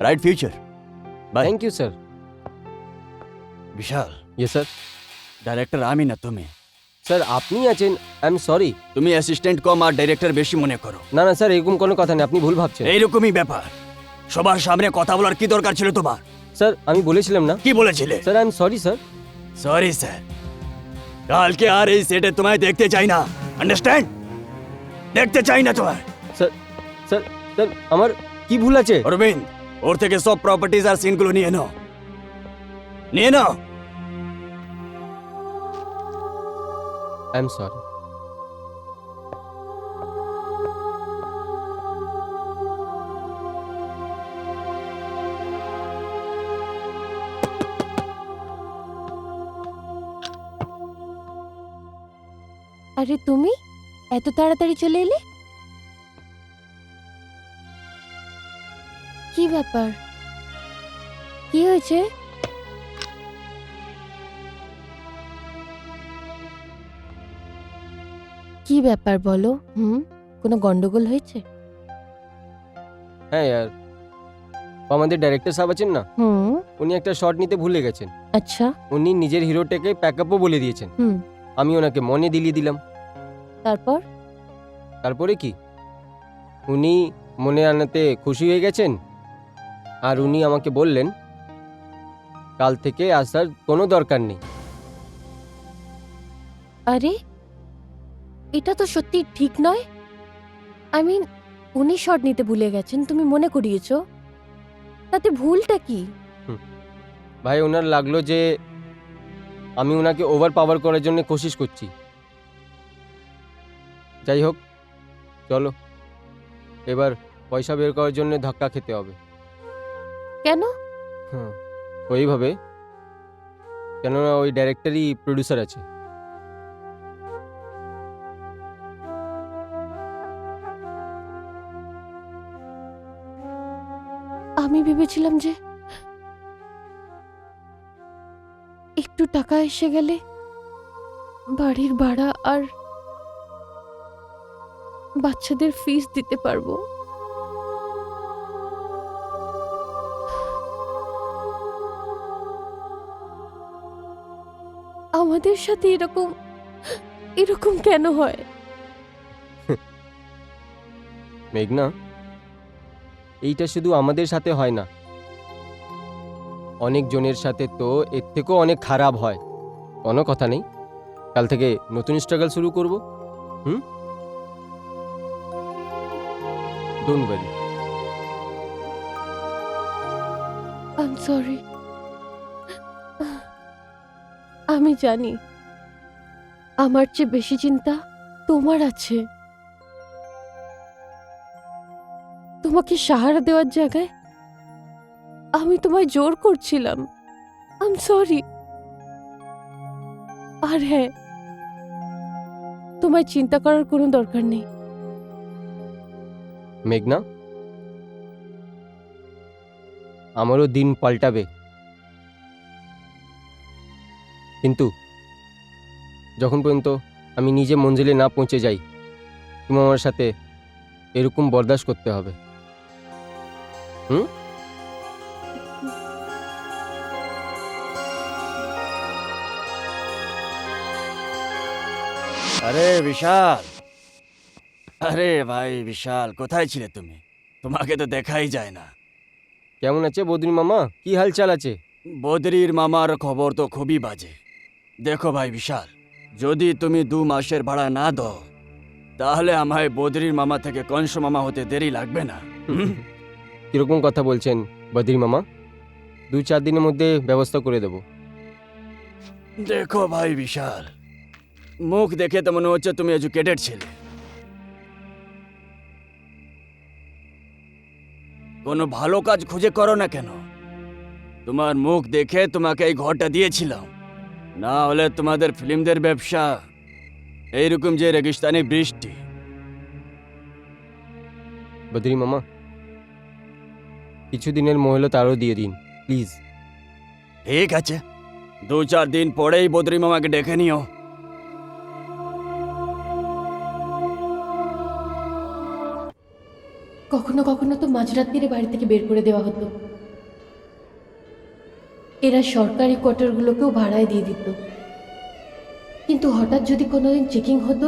right future. Bye. Thank you sir. Vishal, yes sir. Director আমি না তুমি। স্যার আপনি আছেন, আই এম সরি। তুমি অ্যাসিস্ট্যান্ট কম আর ডাইরেক্টর বেশি মনে করো। না না স্যার, এরকম কোনো কথা নেই, আপনি ভুল ভাবছেন। এইরকমই ব্যাপার। সবার সামনে কথা বলার কি দরকার ছিল তোমার? স্যার আমি বলেছিলাম না। কি বলেছিলে? Sir I am sorry sir. Sorry sir, কালকে আর এই সেটে তোমায় দেখতে চাই না, আন্ডারস্ট্যান্ড? দেখতে চাই না তোমায়। স্যার স্যার স্যার আমার কি ভুল আছে? অরবিন্দ, ওর থেকে সব প্রপার্টিজ আর সিনগুলো নিয়ে নাও, নিয়ে নাও। I am sorry. আরে তুমি এত তাড়াতাড়ি চলে এলে? কি ব্যাপার, কি হয়েছে? কি ব্যাপার বলো? কোনো গন্ডগোল হয়েছে? হ্যাঁ यार, আমাদের ডাইরেক্টর সাহেব আছেন না, হুম। উনি একটা শট নিতে ভুলে গেছেন। আচ্ছা। উনি নিজের হিরোটাকে প্যাকআপও বলে দিয়েছেন। হুম। আমি ওনাকে মনে দিলিয়ে দিলাম। তারপর? তারপরে কি, উনি মনে আনাতে খুশি হয়ে গেছেন, আর উনি আমাকে বললেন কাল থেকে আসার কোনো দরকার নেই। আরে এটা তো সত্যি ঠিক নয়। আই মিন, উনি শট নিতে ভুলে গেছেন, তুমি মনে করিয়েছো, তাতে ভুলটা কি? ভাই ওনার লাগলো যে আমি ওনাকে ওভার পাওয়ার করার জন্য কোশিশ করছি। যাই হোক, চলো এবার পয়সা বের করার জন্য ধাক্কা খেতে হবে। কেন? হ্যাঁ, ওইভাবে, কেননা ওই ডাইরেক্টরই প্রডিউসার আছে। আমি ভেবেছিলাম যে একটু টাকা এসে গেলে বাড়ির ভাড়া আর বাচ্চাদের ফিস দিতে পারবো। আমাদের সাথে এরকম এরকম কেন হয়? মেঘনা, এইটা শুধু আমাদের সাথে হয় না, অনেক জনের সাথে তো এর থেকেও অনেক খারাপ হয়। কোনো কথা নেই, কাল থেকে নতুন স্ট্রাগল শুরু করব। Don't worry. I sorry. আমি জানি আমার চেয়ে বেশি চিন্তা তোমার আছে। তোমাকে সাহারা দেওয়ার জায়গায় আমি তোমায় জোর করছিলাম। I am sorry. আর হ্যাঁ, তোমায় চিন্তা করার কোনো দরকার নেই। মেঘনা, আমারও দিন পাল্টাবে, কিন্তু যখন পর্যন্ত আমি নিজে মঞ্জিলে না পৌঁছে যাই, তুমি আমার সাথে এরকম বরদাস্ত করতে হবে। আরে বিশাল, আরে ভাই বিশাল, কোথায় ছিলে তুমি? তোমাকে তো দেখাই যায় না। কেমন আছে বদ্রী মামা? কি হাল চাল আছে? বদরির মামার খবর তো খুবই বাজে। দেখো ভাই বিশাল, যদি তুমি 2 মাসের ভাড়া না দাও, তাহলে আমায় বদরির মামা থেকে কংস মামা হতে দেরি লাগবে না। কিরকম কথা বলছেন বদ্রী মামা? 2-4 দিনের মধ্যে ব্যবস্থা করে দেব। দেখো ভাই বিশাল, মুখ দেখে তো মনে হচ্ছে তুমি এডুকেটেড ছিলে। কোনো ভালো কাজ খুঁজে করো না কেন? তোমার মুখ দেখে তোমাকে এই ঘরটা দিয়েছিলাম, না হলে তোমাদের ফিল্মদের ব্যবসা এইরকম যে রেগিস্তানি বৃষ্টি। বদ্রী মামা, কিছুদিনের মহিলা তারও দিয়ে দিন প্লিজ। ঠিক আছে, 2-4 দিন পরেই বদরি মামাকে ডেকে নিও। কখনো কখনো তো মাঝরাত্রিরে বাড়ি থেকে বের করে দেওয়া হতো। এরা সরকারি কোয়ার্টারগুলোকেও ভাড়ায় দিয়ে দিত। কিন্তু হঠাৎ যদি কোনোদিন চেকিং হতো,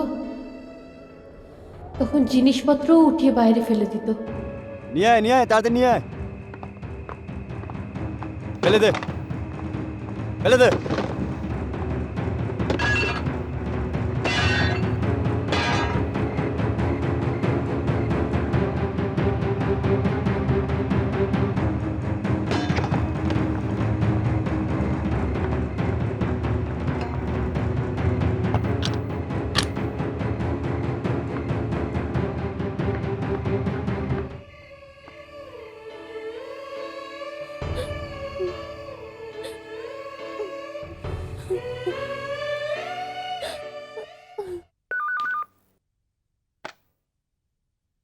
তখন জিনিসপত্রও উঠিয়ে বাইরে ফেলে দিত। নিয়ে আয় তাড়াতাড়ি নিয়ে আয়। ফেলে দে, ফেলে দে।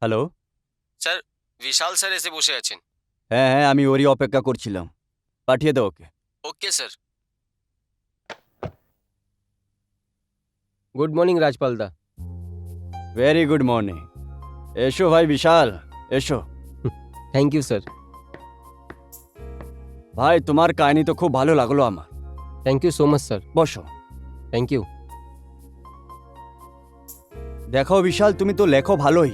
হ্যালো। স্যার, বিশাল স্যার এসে বসে আছেন। হ্যাঁ হ্যাঁ, আমি ওরই অপেক্ষা করছিলাম। পাঠিয়ে দাও ওকে। Okay sir. গুড মর্নিং রাজপালদা। Very good morning. এসো ভাই বিশাল, এসো। Thank you sir. ভাই তোমার কাহিনী তো খুব ভালো লাগলো আমার। Thank you so much sir. বসো। Thank you. দেখো বিশাল, তুমি তো লেখো ভালোই,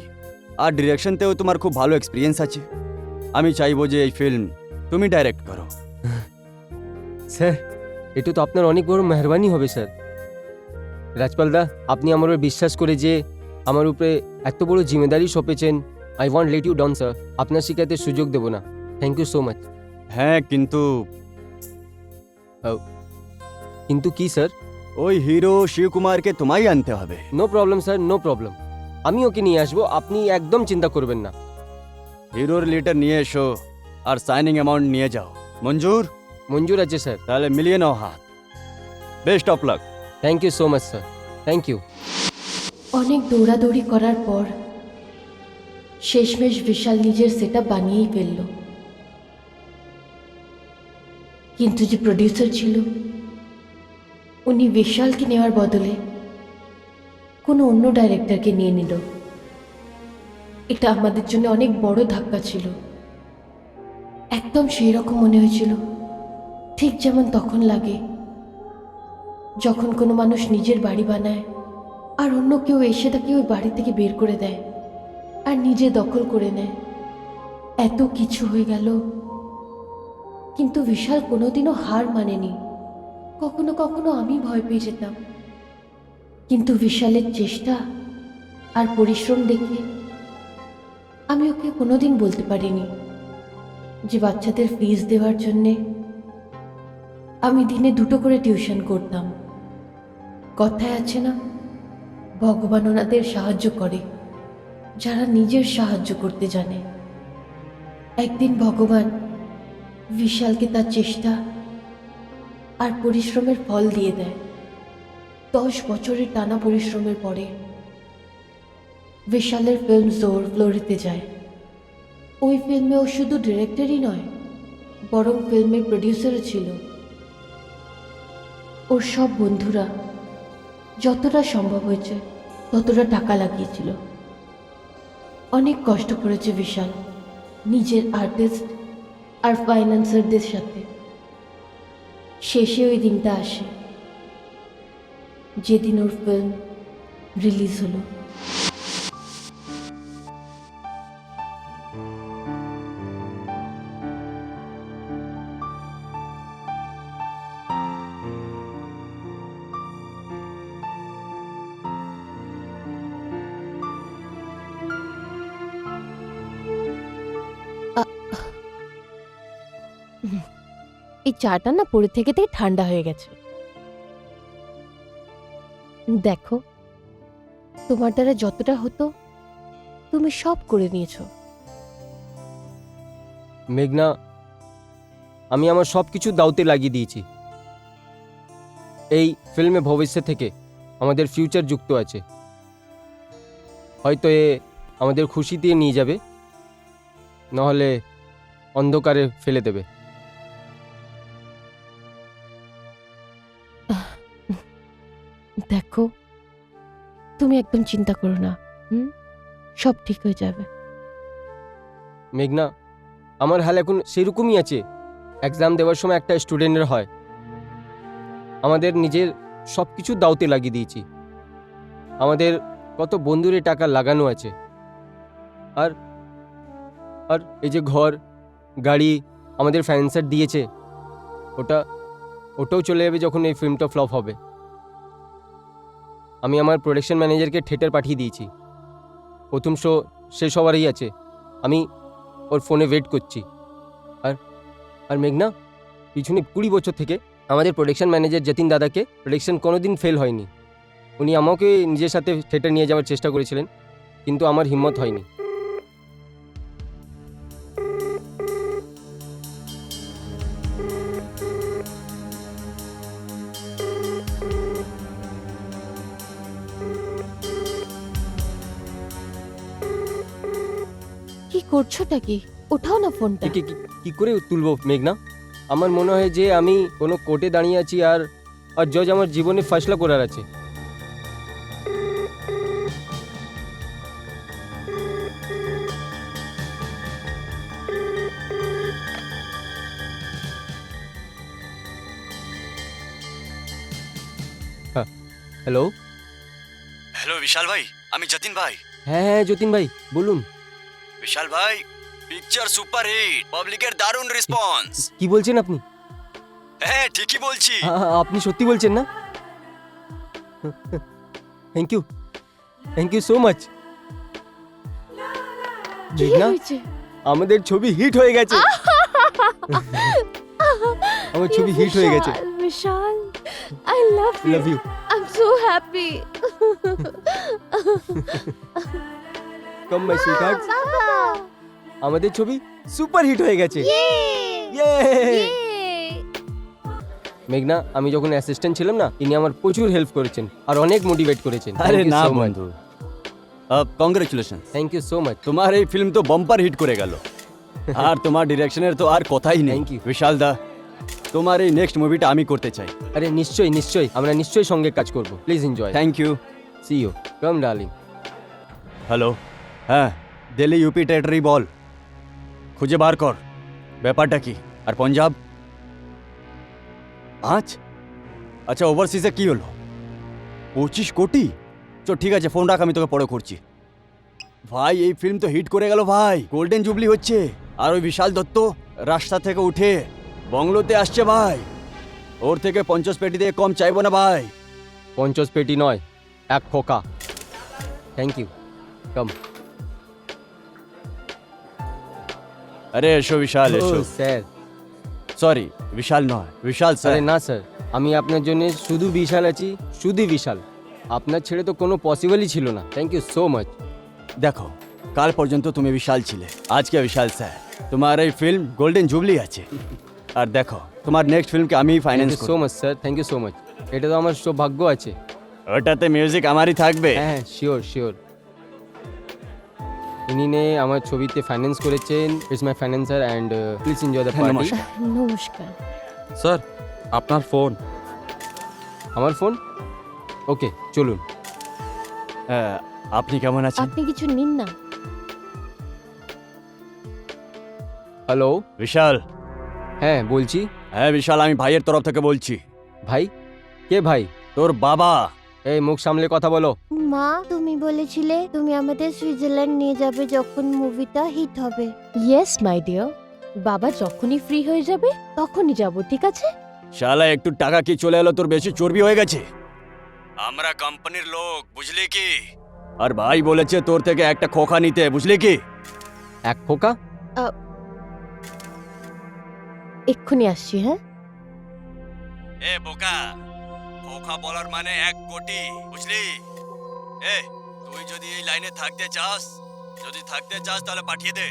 আর ডিরেকশনতেও তোমার খুব ভালো এক্সপিরিয়েন্স আছে। আমি চাইবো যে এই ফিল্ম তুমি ডাইরেক্ট করো। স্যার, এটা তো আপনার অনেক বড় মেহরবানি হবে স্যার। রাজপালদা, আপনি আমার উপর বিশ্বাস করে যে আমার উপরে এত বড় জিম্মেদারি সঁপেছেন, I want let you down sir. আপনার শিকায়তের সুযোগ দেব না। Thank you so much. হ্যাঁ, কিন্তু কিন্তু কি স্যার? ওই হিরো শিবকুমারকে তোমায় আনতে হবে। No problem sir, no problem. আমি ওকে নিয়ে আসবো, আপনি একদম চিন্তা করবেন না। হিরোর লিটার নিয়ে এসো আর সাইনিং অ্যামাউন্ট নিয়ে যাও। মঞ্জুর? মঞ্জুর আছে স্যার। তাহলে মিলিয়ে নাও হাত। Best of luck. Thank you so much sir, thank you. অনেক দৌড়াদৌড়ি করার পর শেষমেশ বিশাল নিজের সেট বানিয়েই ফেলল। কিন্তু যে প্রডিউসার ছিল উনি বিশালকে নেওয়ার বদলে কোনো অন্য ডাইরেক্টরকে নিয়ে নিল। এটা আমাদের জন্য অনেক বড় ধাক্কা ছিল। একদম সেই রকম মনে হয়েছিল, ঠিক যেমন তখন লাগে যখন কোনো মানুষ নিজের বাড়ি বানায় আর অন্য কেউ এসে তাকে ওই বাড়ি থেকে বের করে দেয় আর নিজে দখল করে নেয়। এত কিছু হয়ে গেল, কিন্তু বিশাল কোনোদিনও হার মানেনি। কখনো কখনো আমি ভয় পেয়ে যেতাম, কিন্তু বিশালের চেষ্টা আর পরিশ্রম দেখে আমি ওকে কোনোদিন বলতে পারিনি যে বাচ্চাদের ফিস দেওয়ার জন্যে আমি দিনে 2টো করে টিউশন করতাম। কথায় আছে না, ভগবান ওনাদের সাহায্য করে যারা নিজের সাহায্য করতে জানে। একদিন ভগবান বিশালকে তার চেষ্টা আর পরিশ্রমের ফল দিয়ে দেয়। 10 বছরের টানা পরিশ্রমের পরে বিশালের ফিল্ম জোর ফ্লোরিতে যায়। ওই ফিল্মে ও শুধু ডিরেক্টরই নয়, বরং ফিল্মের প্রডিউসারও ছিল। ওর সব বন্ধুরা যতটা সম্ভব হয়েছে ততটা টাকা লাগিয়েছিল। অনেক কষ্ট করেছে বিশাল নিজের আর্টিস্ট আর ফাইন্যান্সারদের সাথে। শেষে ওই দিনটা আসে যেদিন ওর ফিল্ম রিলিজ হলো। এই চাটা না পরে থেকে ঠান্ডা হয়ে গেছে। দেখো, তোমার দ্বারা যতটা হতো তুমি সব করে নিয়েছো। মেঘনা, আমি আমার সব কিছু দাওতে লাগিয়ে দিয়েছি। এই ফিল্মে ভবিষ্যৎ থেকে আমাদের ফিউচার যুক্ত আছে। হয়তো এ আমাদের খুশি দিয়ে নিয়ে যাবে, নাহলে অন্ধকারে ফেলে দেবে। দেখো, তুমি একদম চিন্তা করো না, সব ঠিক হয়ে যাবে। মেঘনা, আমার হাল এখন সেরকমই আছে। এক্সাম দেওয়ার সময় একটা স্টুডেন্টের হয়। আমাদের নিজের সব কিছু দাওতে লাগিয়ে দিয়েছি। আমাদের কত বন্ধুরে টাকা লাগানো আছে। আর আর এই যে ঘর গাড়ি আমাদের ফাইন্যান্সার দিয়েছে, ওটাও চলে যাবে যখন এই ফিল্মটা ফ্লপ হবে। আমি আমার প্রোডাকশন ম্যানেজারকে থিয়েটার পাঠিয়ে দিয়েছি। প্রথম শো শেষ হওয়ারই আছে, আমি ওর ফোনে ওয়েট করছি। আর মেঘনা, পিছনে 20 বছর থেকে আমাদের প্রোডাকশন ম্যানেজার যতীন দাদাকে প্রোডাকশন কোনোদিন ফেল হয়নি। উনি আমাকে নিজের সাথে থিয়েটার নিয়ে যাওয়ার চেষ্টা করেছিলেন, কিন্তু আমার হিম্মত হয়নি। কি করছোটা কি? ওঠাও না ফোনটা। কি করে তুলবো মেঘনা? আমার মনে হয় যে আমি কোনো কোর্টে দাঁড়িয়ে আছি আর জজ আমার জীবনে ফয়সলা করার আছে। হ্যাঁ, হ্যালো। হ্যালো বিশাল ভাই, আমি যতীন ভাই। হ্যাঁ যতীন ভাই, বলুন। বিশাল ভাই, পিকচার সুপার হিট, পাবলিকের দারুণ রেসপন্স। কি বলছেন আপনি? হ্যাঁ ঠিকই বলছি। আপনি সত্যি বলছেন না? Thank you so much. কি মেঘনা, হয়েছে? আমাদের ছবি হিট হয়ে গেছে। আমার ছবি হিট হয়ে গেছে। বিশাল I love you. Love you. I'm so happy. Come my sweetheart. বাবা আমাদের ছবি সুপার হিট হয়ে গেছে। ইয়ে ইয়ে! ইয়ে মেঘনা, আমি যখন অ্যাসিস্ট্যান্ট ছিলাম না, ইনি আমার প্রচুর হেল্প করেছেন আর অনেক মোটিভেট করেছেন। আরে না বন্ধু, congratulation, thank you so much. তোমার এই ফিল্ম তো বাম্পার হিট করে গেল। আর তোমার ডিরেকশনের তো আর কথাই নেই। Thank you. বিশাল দা, তোমার এই নেক্সট মুভিটা আমি করতে চাই। আরে নিশ্চয়ই নিশ্চয়ই, আমরা নিশ্চয়ই সঙ্গে কাজ করব। Please enjoy. Thank you. See you. Come darling. Hello, হ্যাঁ, দিল্লি ইউপি টেরিটরি বল, খুঁজে বার কর ব্যাপারটা কি। আর পাঞ্জাব 5? আচ্ছা, ওভারসিজে কি হলো? 25 কোটি? চল ঠিক আছে, ফোন রাখ, আমি তোকে পরে করছি। ভাই এই ফিল্ম তো হিট করে গেল ভাই, গোল্ডেন জুবলি হচ্ছে। আর ওই বিশাল দত্ত রাস্তা থেকে উঠে বংলোতে আসছে ভাই। ওর থেকে 50 পেটি দিয়ে কম চাইবো না ভাই। 50 পেটি নয়, এক খোকা। Thank you. কাম। আরে এসো বিশাল, এসো। স্যার। সরি, বিশাল নয়, বিশাল স্যার। আরে না স্যার, আমি আপনার জন্য শুধু বিশাল আছি, শুধু বিশাল। আপনার ছেড়ে তো কোনো পসিবলই ছিল না। Thank you so much. দেখো, কাল পর্যন্ত তুমি বিশাল ছিলে, আজকে বিশাল স্যার। তোমার এই ফিল্ম গোল্ডেন জুবলি আছে। আর দেখো, তোমার নেক্সট ফিল্মকে আমি থ্যাংক ফাইন্যান্স ইউ সো করব। Much sir, thank you so much. এটা তো আমার সৌভাগ্য আছে। ওটাতে মিউজিক আমারই থাকবে। হ্যাঁ হ্যাঁ, শিওর শিওর। ইনি আমার ছবিতে ফাইন্যান্স করেছেন। It's my financer and please enjoy the party. নমস্কার। নমস্কার। স্যার আপনার ফোন। আমার ফোন? ওকে, চলুন। আপনি কেমন আছেন? আপনি কিছু নিন না। হ্যালো। বিশাল। হ্যাঁ বলছি। হ্যাঁ বিশাল, আমি ভাইয়ের তরফ থেকে বলছি। ভাই? কে ভাই? তোর বাবা। এই মুখ সামলে কথা বলো। মা, তুমি বলেছিলে তুমি আমাদের সুইজারল্যান্ড নিয়ে যাবে যখন মুভিটা হিট হবে। ইয়েস মাই ডিয়ার, বাবা যখনই ফ্রি হয়ে যাবে তখনই যাব, ঠিক আছে? শালা একটু টাকা কি চলে এলো, তোর বেশি চর্বি হয়ে গেছে। আমরা কোম্পানির লোক, বুঝলি কি? আর ভাই বলেছে তোর থেকে একটা খোকা নিতে, বুঝলি কি? এক খোকা? এক্ষুনি আসছি। হ্যাঁ, এ বোকা, খোকা বলার মানে 1 কোটি, বুঝলি? এ তুই যদি এই লাইনে থাকতে চাস, তাহলে পাঠিয়ে দে,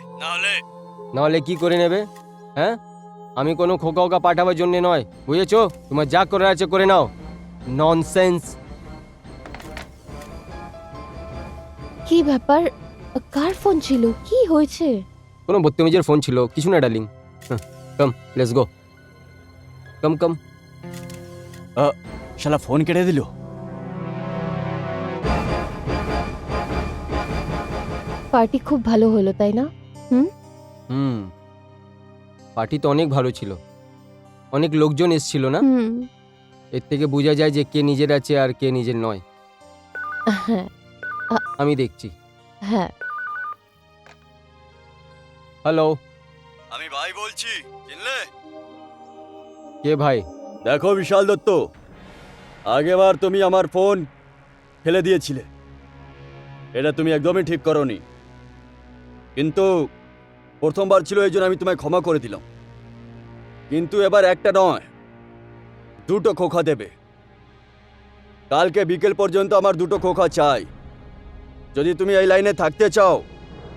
নাহলে কি করে নেবে? হ্যাঁ, আমি কোনো খোকা ওকা পাঠাবার জন্য নয়, বুঝেছো? তোমার যা করার আছে করে নাও। ননসেন্স। কি ব্যাপার? কার ফোন ছিল? কি হয়েছে? কোনো বদতমিজের ফোন ছিল, কিছু না ডার্লিং। Come, let's go. কাম কাম। শালা ফোন কেটে দিল। পার্টি খুব ভালো হলো, তাই না? হুম, পার্টি তো অনেক ভালো ছিল, অনেক লোকজন এসেছিল না? হুম। এর থেকে বোঝা যায় যে কে নিজের আছে আর কে নিজের নয়। হ্যাঁ আমি দেখছি। হ্যাঁ। হ্যালো। আমি ভাই বলছি, চিনলে? কে ভাই? দেখো বিশাল দত্ত, আগেবার তুমি আমার ফোন ফেলে দিয়েছিলে, এটা তুমি একদমই ঠিক করোনি। কিন্তু প্রথমবার ছিল, এই জন্য আমি তোমায় ক্ষমা করে দিলাম। কিন্তু এবার একটা নয়, 2টো খোকা দেবে। কালকে বিকেল পর্যন্ত আমার 2টো খোকা চাই। যদি তুমি এই লাইনে থাকতে চাও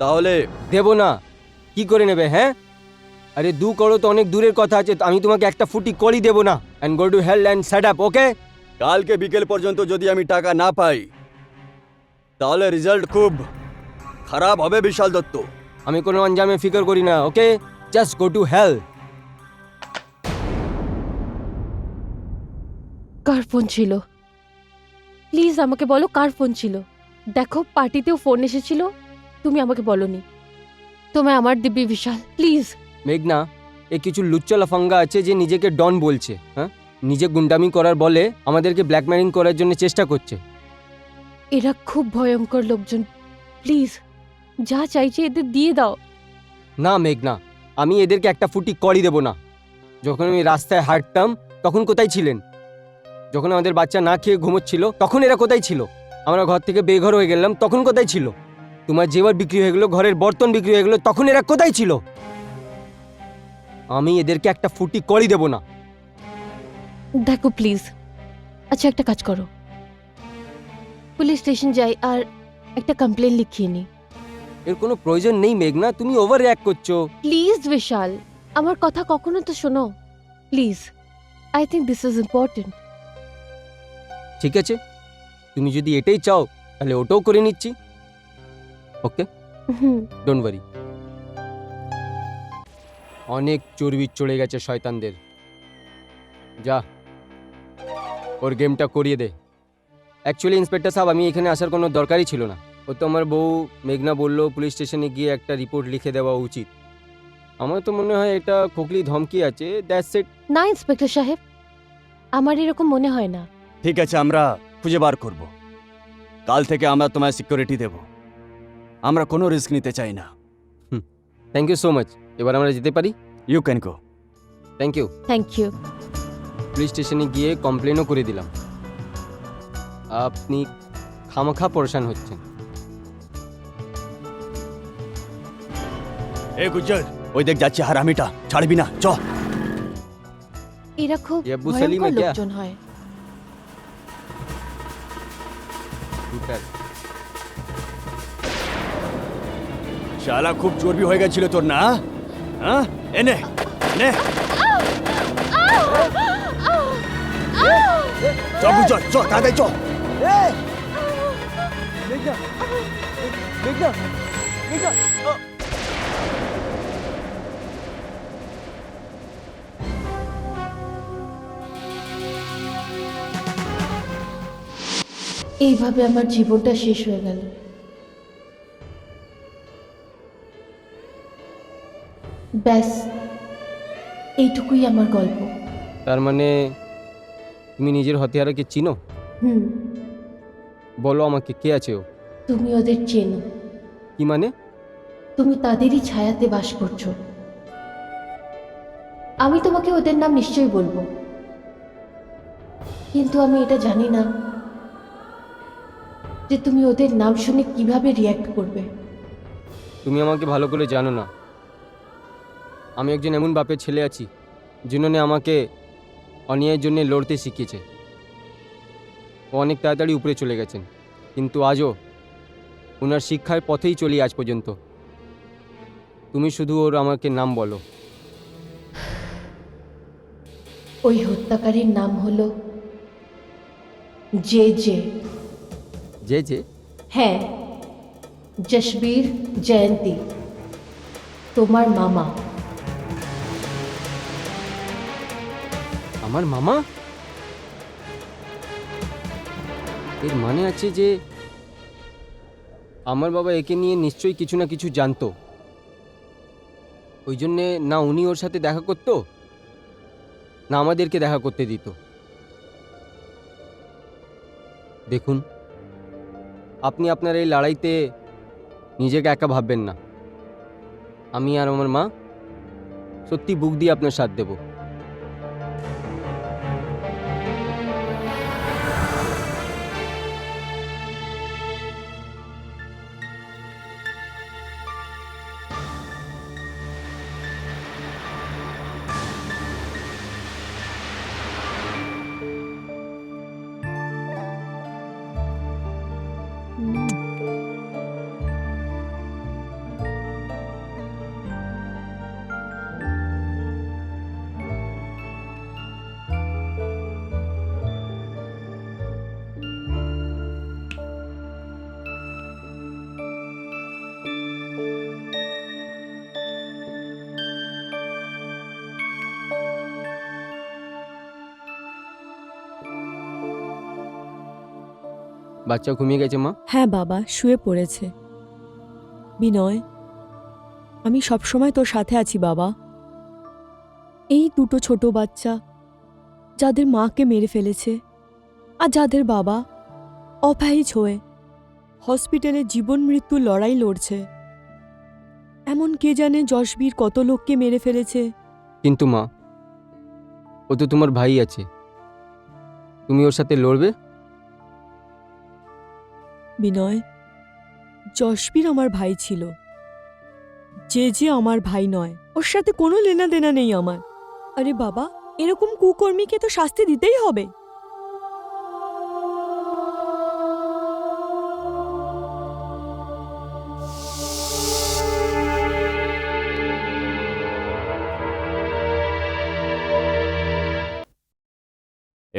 তাহলে। দেবো না? কি করে নেবে? হ্যাঁ, আরে 2 করো তো অনেক দূরের কথা আছে। আমি তোমাকে একটা ফুটি কলই দেবো না। And go to hell and set up, okay? কালকে বিকেল পর্যন্ত যদি আমি টাকা না পাই তাহলে রেজাল্ট খুব খারাপ হবে বিশাল দত্ত। আমি কোনো অঞ্জামে ফিকর করি না, okay? Just go to hell. কার ফোন ছিল? প্লিজ আমাকে বলো কার ফোন ছিল। দেখো, পার্টিতেও ফোন এসেছিল, তুমি আমাকে বলনি। তোমায় আমার দিব্যি বিশাল, প্লিজ। মেঘনা, এ কিছু লুচ্চা লাফাঙ্গা আছে যে নিজেকে ডন বলছে। হ্যাঁ, নিজে গুন্ডামি করার বলে আমাদেরকে ব্ল্যাকমেলিং করার জন্য চেষ্টা করছে। এরা খুব ভয়ঙ্কর লোকজন, প্লিজ যা চাইছে এদের দিয়ে দাও। না মেঘনা, আমি এদেরকে একটা ফুটি কলই দেবো না। যখন আমি রাস্তায় হাঁটতাম তখন কোথায় ছিলেন? যখন আমাদের বাচ্চা না খেয়ে ঘুমোচ্ছিল তখন এরা কোথায় ছিল? আমরা ঘর থেকে বেঘর হয়ে গেলাম তখন কোথায় ছিল? তোমার জেওয়ার বিক্রি হয়ে গেলো, ঘরের বর্তন বিক্রি হয়ে গেলো, তখন এরা কোথায় ছিল? আমি এদেরকে একটা ফুটি কলই দেবো না। দেখো প্লিজ, আচ্ছা একটা কাজ করো, পুলিশ স্টেশন যাই আর একটা কমপ্লেন লিখিয়ে নি। এর কোনো প্রয়োজন নেই মেঘনা, তুমি ওভার রিঅ্যাক্ট করছো। প্লিজ বিশাল, আমার কথা কখনো তো শোনো please. I think this is important. ঠিক আছে, তুমি যদি এটাই চাও তাহলে ওটাও করে নিচ্ছি। Okay, hmm. Don't worry. অনেক চর্বি চড়ে গেছে শয়তানদের। যা, ওর গেমটা করিয়ে দে। অ্যাকচুয়ালি ইন্সপেক্টর সাহেব, আমি এখানে আসার কোনো দরকারই ছিল না। ও তো আমার বউ মেঘনা বলল পুলিশ স্টেশনে গিয়ে একটা রিপোর্ট লিখে দেওয়া উচিত। আমার তো মনে হয় এটা খোকলি ধমকি আছে, দ্যাটস ইট। না ইন্সপেক্টর সাহেব, আমার এরকম মনে হয় না। ঠিক আছে, আমরা খুঁজে বার করব। কাল থেকে আমরা তোমায় সিকিউরিটি দেব। আমরা কোনো রিস্ক নিতে চাই না। Thank you so much. এবার আমরা যেতে পারি? You can go. Thank you. Thank you. Police স্টেশনে গিয়ে কমপ্লেনও করে দিলাম। আপনি খামাখা পরেশান হচ্ছেন। এ গুজ্জর, ওই দেখ যাচ্ছে হারামিটা, ছাড়বি না, চ। এরা খুব ये अब्बू सलीम है ভয়ঙ্কর क्या? লোকজন হয়। শুটার। শালা খুব চর্বি হয়ে গেছিল তোর, না? হ্যাঁ, এনে নে। চ গুজ্জর, চ তাড়াতাড়ি চ। এইভাবে আমার জীবনটা শেষ হয়ে গেল। ব্যাস, এইটুকুই আমার গল্প। তার মানে তুমি নিজের হত্যারাকে চিনো? হুম। বলো আমাকে, কে আছে ও? তুমি ওদের চেনো, কি মানে? তুমি তাদেরই ছায়াতে বাস করছো। আমি তোমাকে ওদের নাম নিশ্চয়ই বলবো, কিন্তু আমি এটা জানি না যে তুমি ওদের নাম শুনে কিভাবে রিয়্যাক্ট করবে। তুমি আমাকে ভালো করে জানো না। আমি একজন এমন বাপের ছেলে আছি যিনি আমাকে অন্যায়ের জন্য লড়তে শিখিয়েছে। ও অনেক তাড়াতাড়ি উপরে চলে গেছেন, কিন্তু আজও ওনার শিক্ষার পথেই চলি আজ পর্যন্ত। তুমি শুধু ওর আমাকে নাম বলো। ওই হত্যাকারীর নাম হলো জে জে। যে যে? হ্যাঁ, জশবীর জয়ন্তী, তোমার মামা। আমার মামা? এর মানে আছে যে আমার বাবা একে নিয়ে নিশ্চয়ই কিছু না কিছু জানতো। ওই জন্যে না উনি ওর সাথে দেখা করতো, না আমাদেরকে দেখা করতে দিত। দেখুন, আপনি আপনার এই লড়াইতে নিজেকে একা ভাববেন না। আমি আর আমার মা সত্যি বুক দিয়ে আপনার সাথ দেব। বাচ্চা ঘুমিয়ে গেছে মা? হ্যাঁ বাবা, শুয়ে পড়েছে। বিনয়, আমি সবসময় তোর সাথে আছি বাবা। এই দুটো ছোট বাচ্চা যাদের মাকে মেরে ফেলেছে আর যাদের বাবা অপাহিজ হয়ে হসপিটালে জীবন মৃত্যু লড়াই লড়ছে, এমন কে জানে যশবীর কত লোককে মেরে ফেলেছে। কিন্তু মা, ও তো তোমার ভাই আছে, তুমি ওর সাথে লড়বে? বিনয়, যশবীর আমার ভাই ছিল, যে যে আমার ভাই নয়। ওর সাথে কোনো লেনা দেনা নেই আমার। আরে বাবা, এরকম কুকর্মীকে তো শাস্তি দিতেই হবে।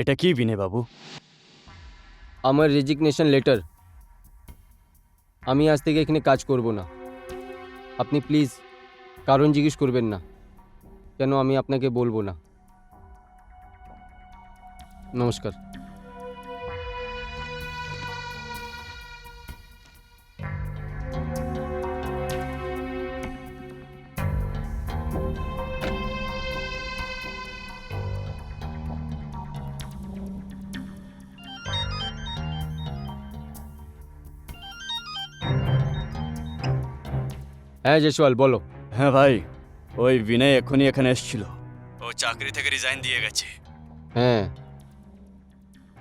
এটা কি বিনয় বাবু? আমার রেজিগনেশন লেটার। আমি আজ থেকে এখানে কাজ করব না। আপনি প্লিজ কারণ জিজ্ঞেস করবেন না, কেন আমি আপনাকে বলবো না। নমস্কার। হ্যাঁ জয়সওয়াল, বলো। হ্যাঁ ভাই, ওই বিনয় এখনই এখানে এসেছিল। ও চাকরি থেকে রিজাইন দিয়ে গেছে। হ্যাঁ,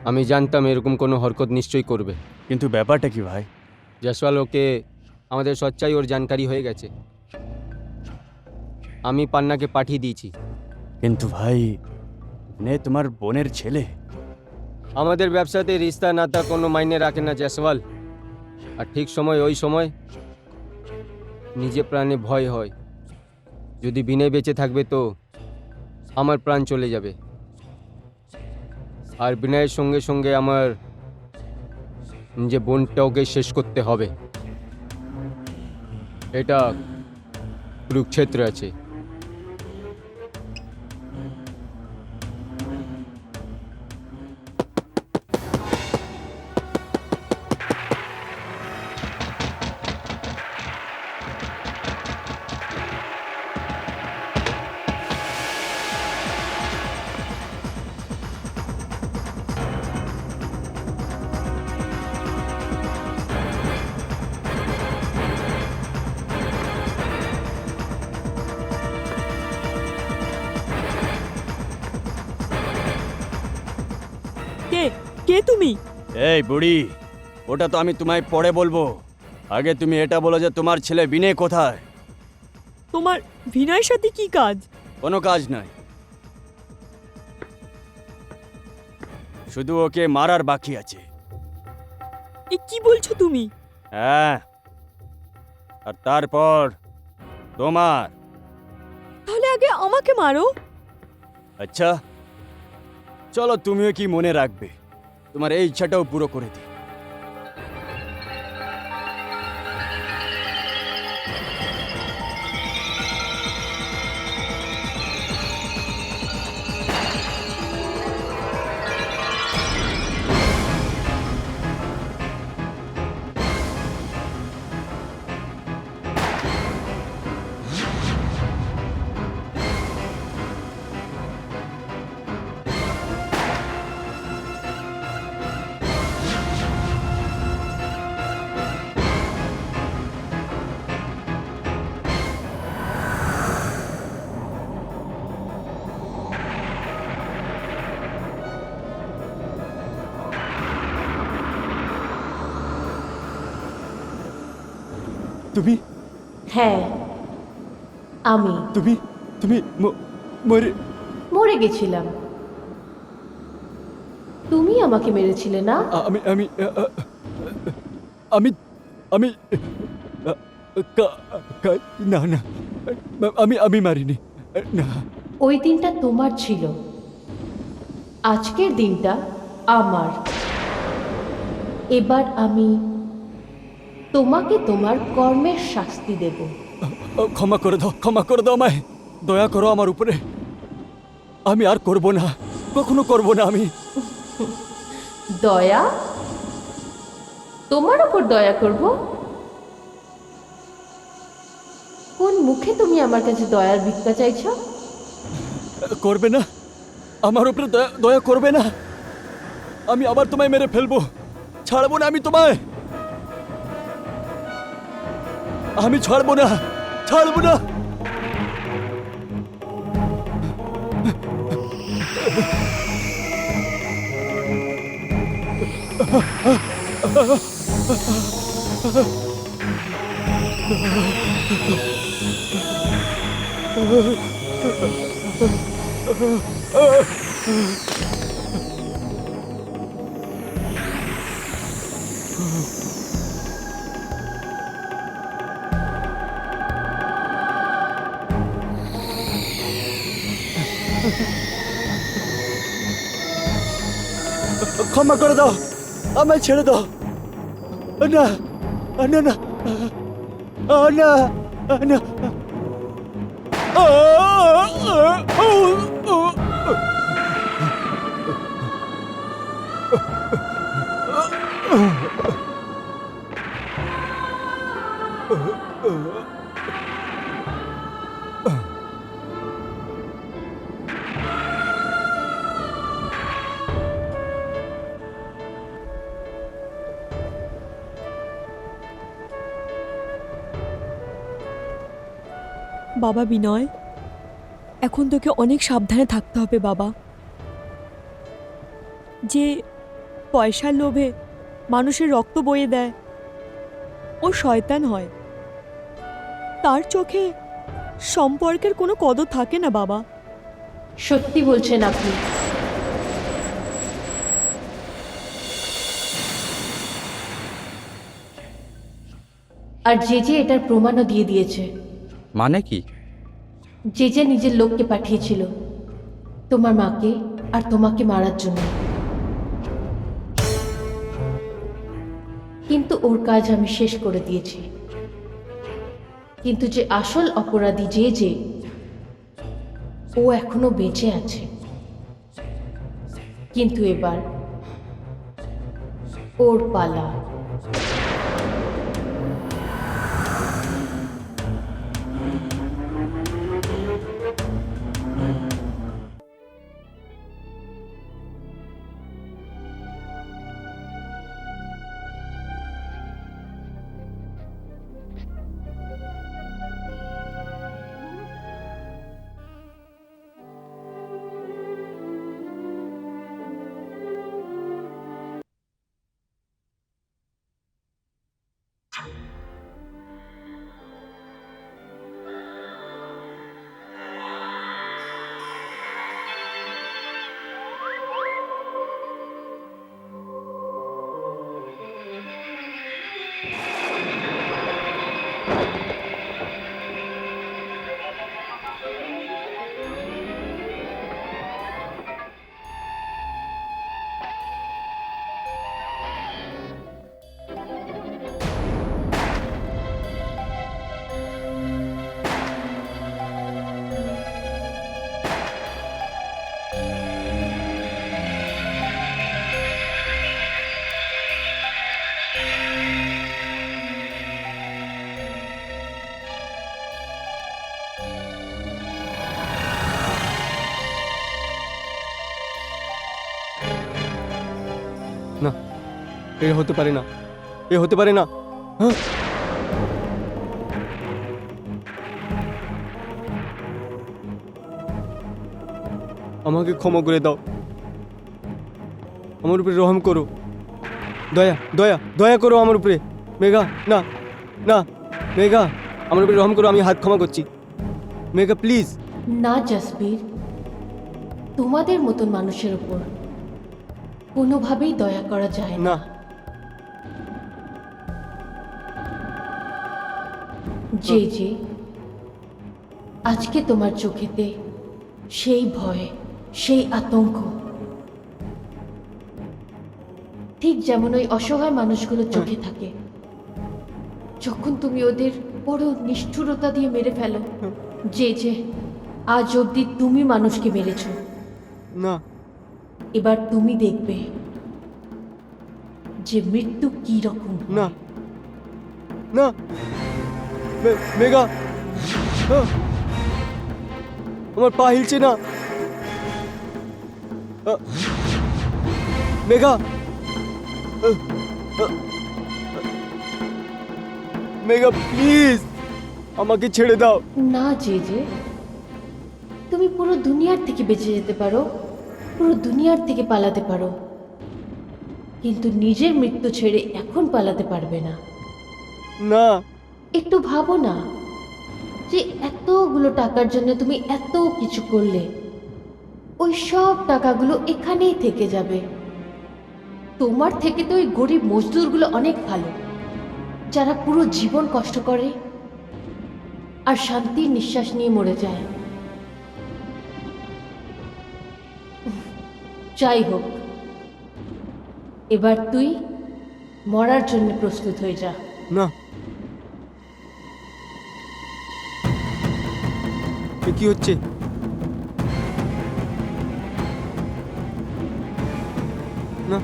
আমি জানতাম এরকম কোনো হরকত নিশ্চয়ই করবে। কিন্তু ব্যাপারটা কি ভাই? জয়সওয়াল, ওকে আমাদের সচ্চাই ওর জানকারি হয়ে গেছে। আমি পান্নাকে পাঠিয়ে দিয়েছি। কিন্তু ভাই, বিনয় তোমার বোনের ছেলে। আমাদের ব্যবসাতে রিস্তা নাতা কোনো মাইনে রাখে না জয়সওয়াল। আর ঠিক সময় ওই সময় নিজে প্রাণে ভয় হয়। যদি বিনয় বেঁচে থাকবে তো আমার প্রাণ চলে যাবে, আর বিনয়ের সঙ্গে সঙ্গে আমার নিজে বোনটাকে শেষ করতে হবে। এটা কুরুক্ষেত্র আছে। কে কে তুমি? এই বুড়ি, ওটা তো আমি তোমায় পরে বলবো। আগে তুমি এটা বলো যে তোমার ছেলে বিনয় কোথায়? তোমার বিনয়ের সাথে কি কাজ? কোনো কাজ নাই, শুধু ওকে মারার বাকি আছে। এ কি বলছো তুমি? হ্যাঁ, আর তারপর তোমার। তাহলে আগে আমাকে মারো। আচ্ছা চলো, তুমিও কি মনে রাখবে? তোমার এই ইচ্ছাটাও পুরো করে দিই। তুমি হ্যাঁ, আমি তুমি তুমি মরে মরে গেছিলাম। তুমি আমাকে মেরেছিলে না? আমি আমি আমি আমি না না, আমি আমি মারিনি না। ওই দিনটা তোমার ছিল, আজকের দিনটা আমার। এবার আমি তোমাকে তোমার কর্মের শাস্তি দেব। ক্ষমা করে দাও, ক্ষমা করে দাও আমায়, দয়া করো আমার উপরে। আমি আর করব না, কখনো করব না আমি। দয়া? তোমার ওপর দয়া করব? কোন মুখে তুমি আমার কাছে দয়ার ভিক্ষা চাইছো? করবে না, আমার উপরে দয়া দয়া করবে না। আমি আবার তোমায় মেরে ফেলবো, ছাড়বো না আমি তোমায়। আমি ছাড়বো না, ছাড়বো না। ক্ষমা করে দাও, আমায় ছেড়ে দাও। না না না না না। বাবা বিনয়, এখন তোকে অনেক সাবধানে থাকতে হবে বাবা। যে পয়সার লোভে মানুষের রক্ত বয়ে দেয়, ও শয়তান হয়। তার চোখে সম্পর্কের কোনো কদর থাকে না বাবা। সত্যি বলছেন আপনি। আর যে যে এটার প্রমাণও দিয়ে দিয়েছে। মানে কি? যে যে নিজের লোককে পাঠিয়েছিল তোমার মাকে আর তোমাকে মারার জন্য, কিন্তু ওর কাজ আমি শেষ করে দিয়েছি। কিন্তু যে আসল অপরাধী যে যে, ও এখনো বেঁচে আছে। কিন্তু এবার ওর পালা। না, এ হতে পারে না, এ হতে পারে না। হ্যাঁ? আমাকে ক্ষমা করে দাও, আমার উপরে রহম করো, দয়া দয়া দয়া করো আমার উপরে। মেঘা, না না, মেঘা আমার উপরে রহম করো, আমি হাত ক্ষমা করছি। মেঘা প্লিজ। না জাসবীর, তোমাদের মতন মানুষের উপর কোনোভাবেই দয়া করা যায় না। না, যে যে আজকে তোমার চোখেতে সেই ভয়, সেই আতঙ্ক, ঠিক যেমন ওই অসহায় মানুষগুলোর চোখে থাকে যখন তুমি ওদের বড় নিষ্ঠুরতা দিয়ে মেরে ফেলো। যে যে আজ অবধি তুমি মানুষকে মেরেছো, না, এবার তুমি দেখবে যে মৃত্যু কি রকম। না, না, মেঘা, আমার পা হিলছে না। মেঘা, মেঘা প্লিজ আমাকে ছেড়ে দাও। না যে যে, তুমি পুরো দুনিয়ার থেকে বেঁচে যেতে পারো, পুরো দুনিয়ার থেকে পালাতে পারো, কিন্তু নিজের মৃত্যু ছেড়ে এখন পালাতে পারবে না। না, একটু ভাবো না যে এতগুলো টাকার জন্য তুমি এত কিছু করলে, ওই সব টাকাগুলো এখানেই থেকে যাবে। তোমার থেকে তো ওই গরিব মজদুরগুলো অনেক ভালো, যারা পুরো জীবন কষ্ট করে আর শান্তির নিঃশ্বাস নিয়ে মরে যায়। যাই হোক, এবার তুই মরার জন্য প্রস্তুত হয়ে যা। না, এ কি হচ্ছে? না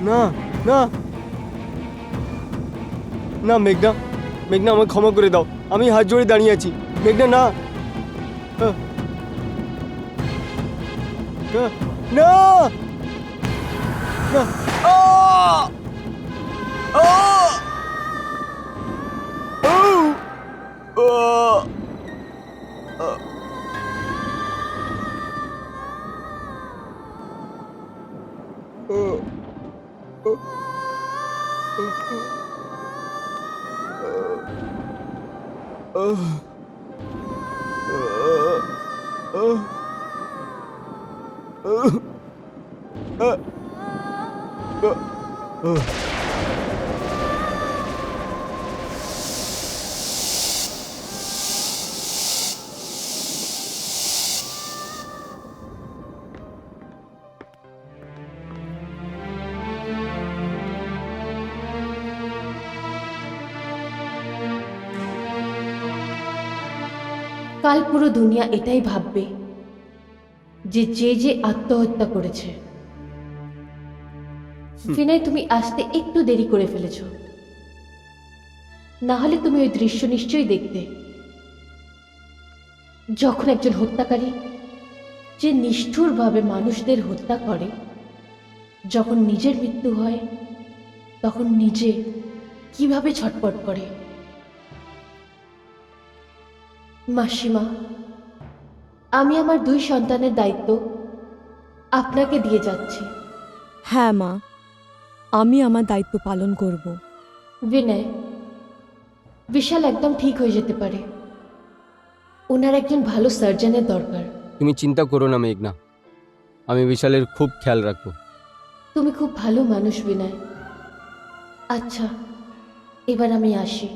না না না, মেঘনা, মেঘনা, আমাকে ক্ষমা করে দাও। আমি হাত জোড়ে দাঁড়িয়ে আছি। মেঘনা, না, না, না, না, আ! আ! আউ! আ! আ! কাল পুরো দুনিয়া এটাই ভাববে যে যে আত্মহত্যা করেছে। বিনয়, তুমি আসতে একটু দেরি করে ফেলেছ, না হলে তুমি ওই দৃশ্য নিশ্চয়ই দেখতে, যখন একজন হত্যাকারী যে নিষ্ঠুরভাবে মানুষদের হত্যা করে, যখন নিজের মৃত্যু হয় তখন নিজে কিভাবে ছটপট করে। মাসিমা, আমি আমার 2 সন্তানের দায়িত্ব আপনাকে দিয়ে যাচ্ছি। হ্যাঁ মা, আমি আমার দায়িত্ব পালন করব। বিনয়, বিশাল একদম ঠিক হয়ে যেতে পারে। ওনার একজন ভালো সার্জনের দরকার। তুমি চিন্তা করো না মেঘনা, আমি বিশালের খুব খেয়াল রাখবো। তুমি খুব ভালো মানুষ বিনয়। আচ্ছা, এবার আমি আসি।